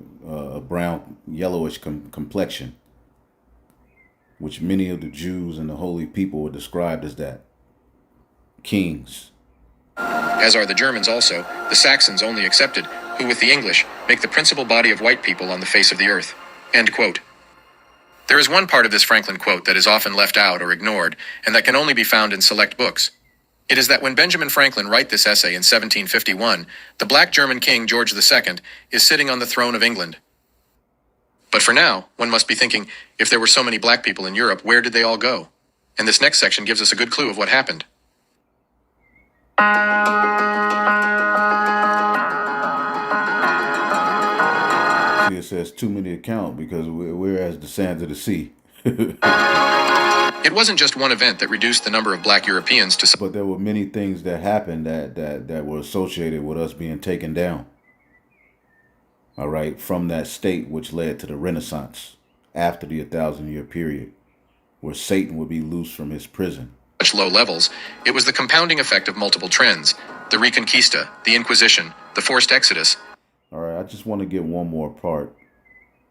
brown, yellowish complexion. Which many of the Jews and the holy people were described as that. Kings. As are the Germans also, the Saxons only excepted, who with the English make the principal body of white people on the face of the earth. End quote. There is one part of this Franklin quote that is often left out or ignored, and that can only be found in select books. It is that when Benjamin Franklin wrote this essay in 1751, the black German king George II is sitting on the throne of England. But for now, one must be thinking, if there were so many black people in Europe, where did they all go? And this next section gives us a good clue of what happened. It says too many to count because we're as the sands of the sea. It wasn't just one event that reduced the number of black Europeans to... But there were many things that happened that were associated with us being taken down. All right, from that state which led to the Renaissance after the 1,000-year period, where Satan would be loosed from his prison. Such low levels, it was the compounding effect of multiple trends, the Reconquista, the Inquisition, the forced exodus. All right, I just want to get one more part.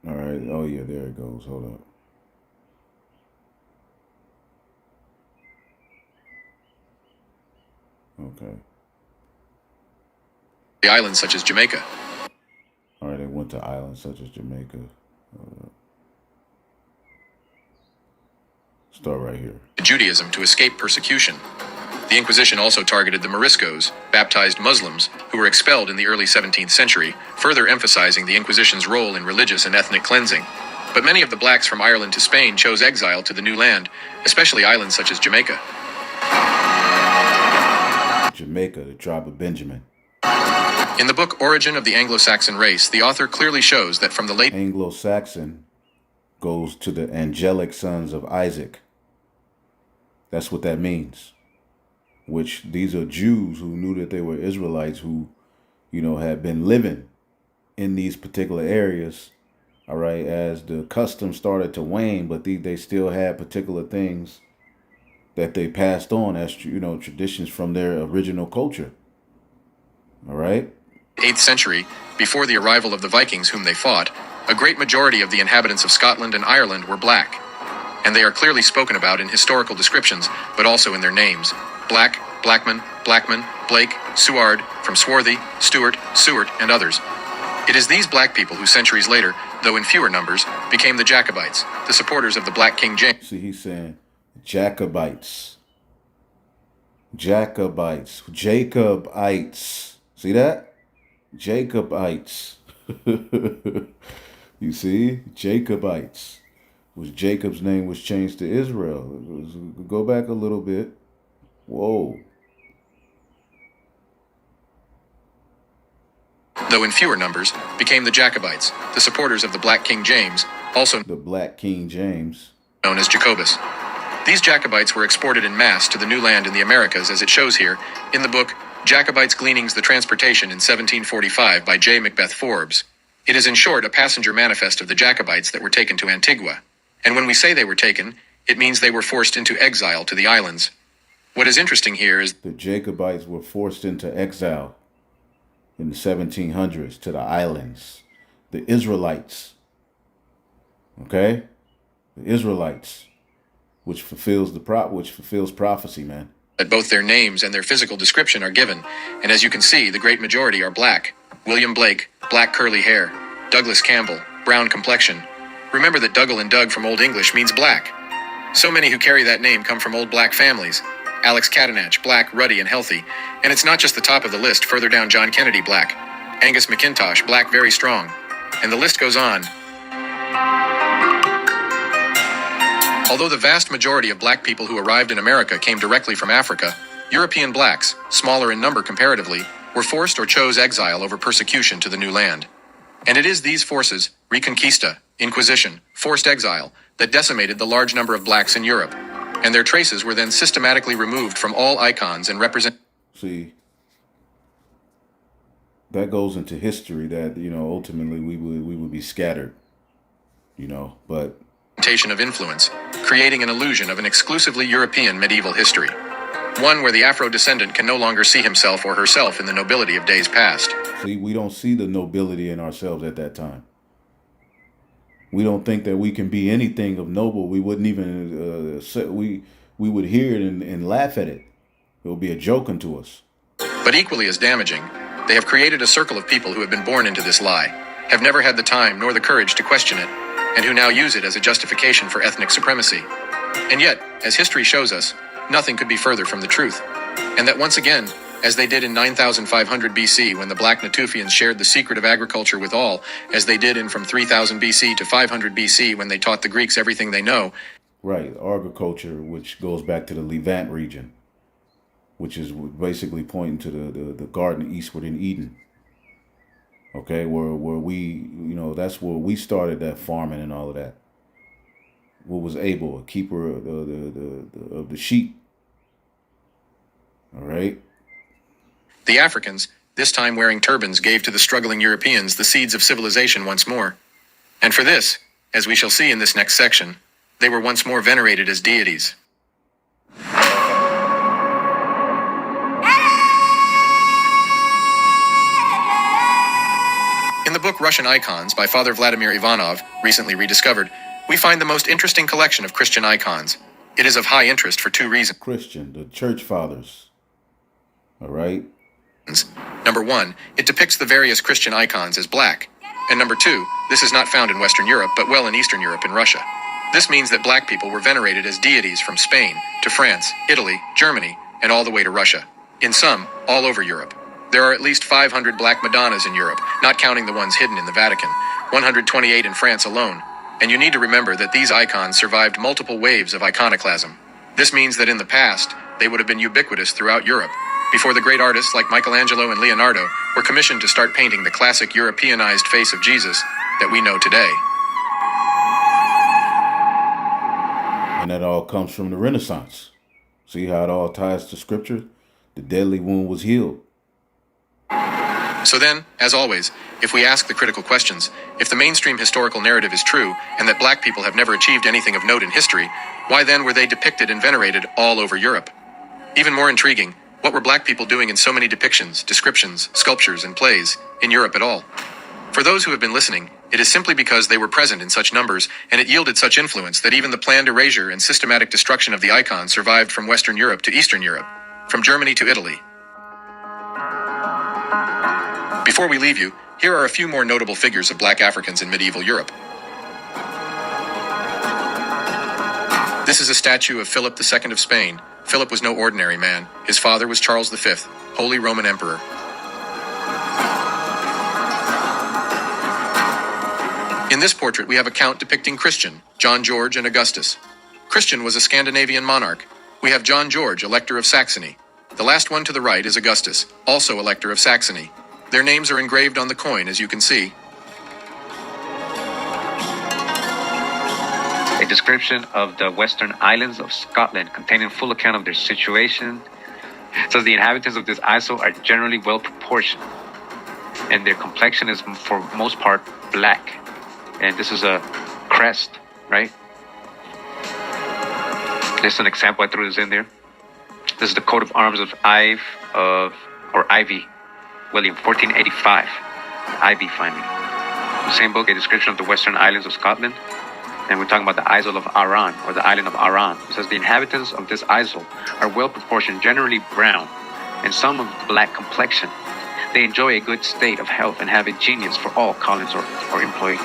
All right, oh yeah, there it goes. Hold up. Okay. The islands such as Jamaica. All right, they went to islands such as Jamaica. Start right here. Judaism to escape persecution. The Inquisition also targeted the Moriscos, baptized Muslims, who were expelled in the early 17th century, further emphasizing the Inquisition's role in religious and ethnic cleansing. But many of the blacks from Ireland to Spain chose exile to the new land, especially islands such as Jamaica. Jamaica, the tribe of Benjamin. In the book Origin of the Anglo-Saxon Race, the author clearly shows that from the late... Anglo-Saxon goes to the angelic sons of Isaac. That's what that means. which these are Jews who knew that they were Israelites who, had been living in these particular areas. All right, as the custom started to wane, but they still had particular things that they passed on as traditions from their original culture. All right. 8th century, before the arrival of the Vikings whom they fought, a great majority of the inhabitants of Scotland and Ireland were black. And they are clearly spoken about in historical descriptions, but also in their names. Black, Blackman, Blackman, Blake, Seward, from Swarthy, Stewart, Sewart, and others. It is these black people who centuries later, though in fewer numbers, became the Jacobites, the supporters of the Black King James. See, he's saying Jacobites. Jacobites. Jacobites. See that? Jacobites. You see? Jacobites. Was Jacob's name was changed to Israel. Go back a little bit. Whoa. Though in fewer numbers, became the Jacobites, the supporters of the Black King James, also the Black King James, known as Jacobus. These Jacobites were exported in mass to the new land in the Americas, as it shows here, in the book Jacobites' Gleanings, the Transportation in 1745 by J. Macbeth Forbes. It is in short a passenger manifest of the Jacobites that were taken to Antigua. And when we say they were taken, it means they were forced into exile to the islands. What is interesting here is the Jacobites were forced into exile in the 1700s to the islands. The Israelites. Okay? The Israelites, which fulfills prophecy, man. That both their names and their physical description are given, and as you can see, the great majority are black. William Blake, black curly hair. Douglas Campbell, brown complexion. Remember that Dougal and Doug from Old English means black. So many who carry that name come from old black families. Alex Catanach, black, ruddy, and healthy. And it's not just the top of the list, further down John Kennedy, black. Angus McIntosh, black, very strong. And the list goes on. Although the vast majority of black people who arrived in America came directly from Africa, European blacks, smaller in number comparatively, were forced or chose exile over persecution to the new land. And it is these forces, Reconquista, Inquisition, forced exile, that decimated the large number of blacks in Europe. And their traces were then systematically removed from all icons and represent. See, that goes into history that, ultimately we would be scattered, but of influence, creating an illusion of an exclusively European medieval history. One where the Afro-descendant can no longer see himself or herself in the nobility of days past. See, we don't see the nobility in ourselves at that time. We don't think that we can be anything of noble. We wouldn't even, we would hear it and laugh at it. It would be a joke unto us. But equally as damaging, they have created a circle of people who have been born into this lie, have never had the time nor the courage to question it, and who now use it as a justification for ethnic supremacy. And yet, as history shows us, nothing could be further from the truth. And that once again, as they did in 9500 BC when the Black Natufians shared the secret of agriculture with all, as they did in from 3000 BC to 500 BC when they taught the Greeks everything they know. Right, agriculture, which goes back to the Levant region, which is basically pointing to the garden eastward in Eden. Okay, where we, that's where we started that farming and all of that. What was Abel, a keeper of the sheep. All right. The Africans, this time wearing turbans, gave to the struggling Europeans the seeds of civilization once more. And for this, as we shall see in this next section, they were once more venerated as deities. In the book Russian Icons by Father Vladimir Ivanov, recently rediscovered, we find the most interesting collection of Christian icons. It is of high interest for two reasons. Christian, the church fathers. All right. Number one, it depicts the various Christian icons as black. And number two, this is not found in Western Europe, but well in Eastern Europe and Russia. This means that black people were venerated as deities from Spain to France, Italy, Germany, and all the way to Russia. In some, all over Europe. There are at least 500 black Madonnas in Europe, not counting the ones hidden in the Vatican, 128 in France alone. And you need to remember that these icons survived multiple waves of iconoclasm. This means that in the past, they would have been ubiquitous throughout Europe, before the great artists like Michelangelo and Leonardo were commissioned to start painting the classic Europeanized face of Jesus that we know today. And that all comes from the Renaissance. See how it all ties to scripture? the deadly wound was healed. So then, as always, if we ask the critical questions, if the mainstream historical narrative is true, and that black people have never achieved anything of note in history, why then were they depicted and venerated all over Europe? Even more intriguing, what were black people doing in so many depictions, descriptions, sculptures, and plays in Europe at all? For those who have been listening, it is simply because they were present in such numbers, and it yielded such influence that even the planned erasure and systematic destruction of the icon survived from Western Europe to Eastern Europe, from Germany to Italy. Before we leave you, here are a few more notable figures of black Africans in medieval Europe. This is a statue of Philip II of Spain. Philip was no ordinary man. His father was Charles V, Holy Roman Emperor. In this portrait, we have a count depicting Christian, John George and Augustus. Christian was a Scandinavian monarch. We have John George, Elector of Saxony. The last one to the right is Augustus, also Elector of Saxony. Their names are engraved on the coin, as you can see. A description of the western islands of Scotland containing full account of their situation. It says the inhabitants of this isle are generally well proportioned, and their complexion is for most part black. And this is a crest, right? This is an example. I threw this in there. This is the coat of arms of Ivy, William, 1485. Ivy finding. The same book, a description of the western islands of Scotland. And we're talking about the Isle of Arran, or the island of Arran. It says the inhabitants of this isle are well proportioned, generally brown, and some of black complexion. They enjoy a good state of health and have a genius for all callings or employ.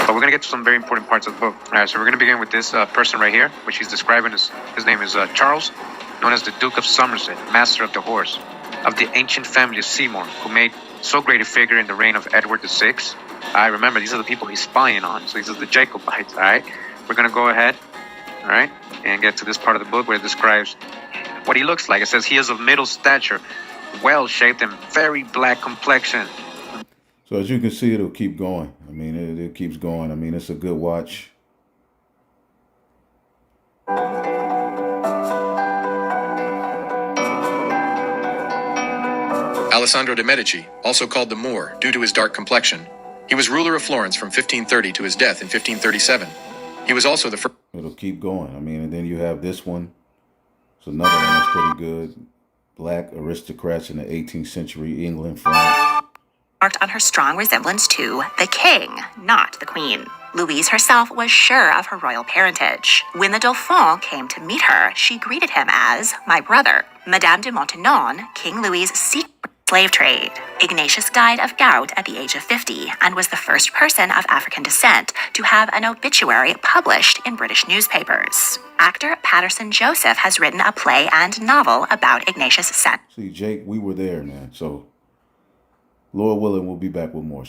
But we're going to get to some very important parts of the book. All right, so we're going to begin with this person right here, which he's describing as, his name is Charles, known as the Duke of Somerset, master of the horse, of the ancient family of Seymour, who made so great a figure in the reign of Edward VI. I remember, these are the people he's spying on. So these are the Jacobites, all right? We're going to go ahead, all right, and get to this part of the book where it describes what he looks like. It says he is of middle stature, well-shaped, and very black complexion. So as you can see, it'll keep going. I mean, it keeps going. I mean, it's a good watch. Alessandro de' Medici, also called the Moor, due to his dark complexion. He was ruler of Florence from 1530 to his death in 1537. He was also the first... It'll keep going. I mean, and then you have this one. It's another one that's pretty good. Black aristocrats in the 18th century England, France. Marked on her strong resemblance to the king, not the queen. Louise herself was sure of her royal parentage. When the Dauphin came to meet her, she greeted him as my brother. Madame de Maintenon, King Louis's secret slave trade. Ignatius died of gout at the age of 50 and was the first person of African descent to have an obituary published in British newspapers. Actor Patterson Joseph has written a play and novel about Ignatius' son. See, Jake, we were there, man. So, Lord willing, we'll be back with more.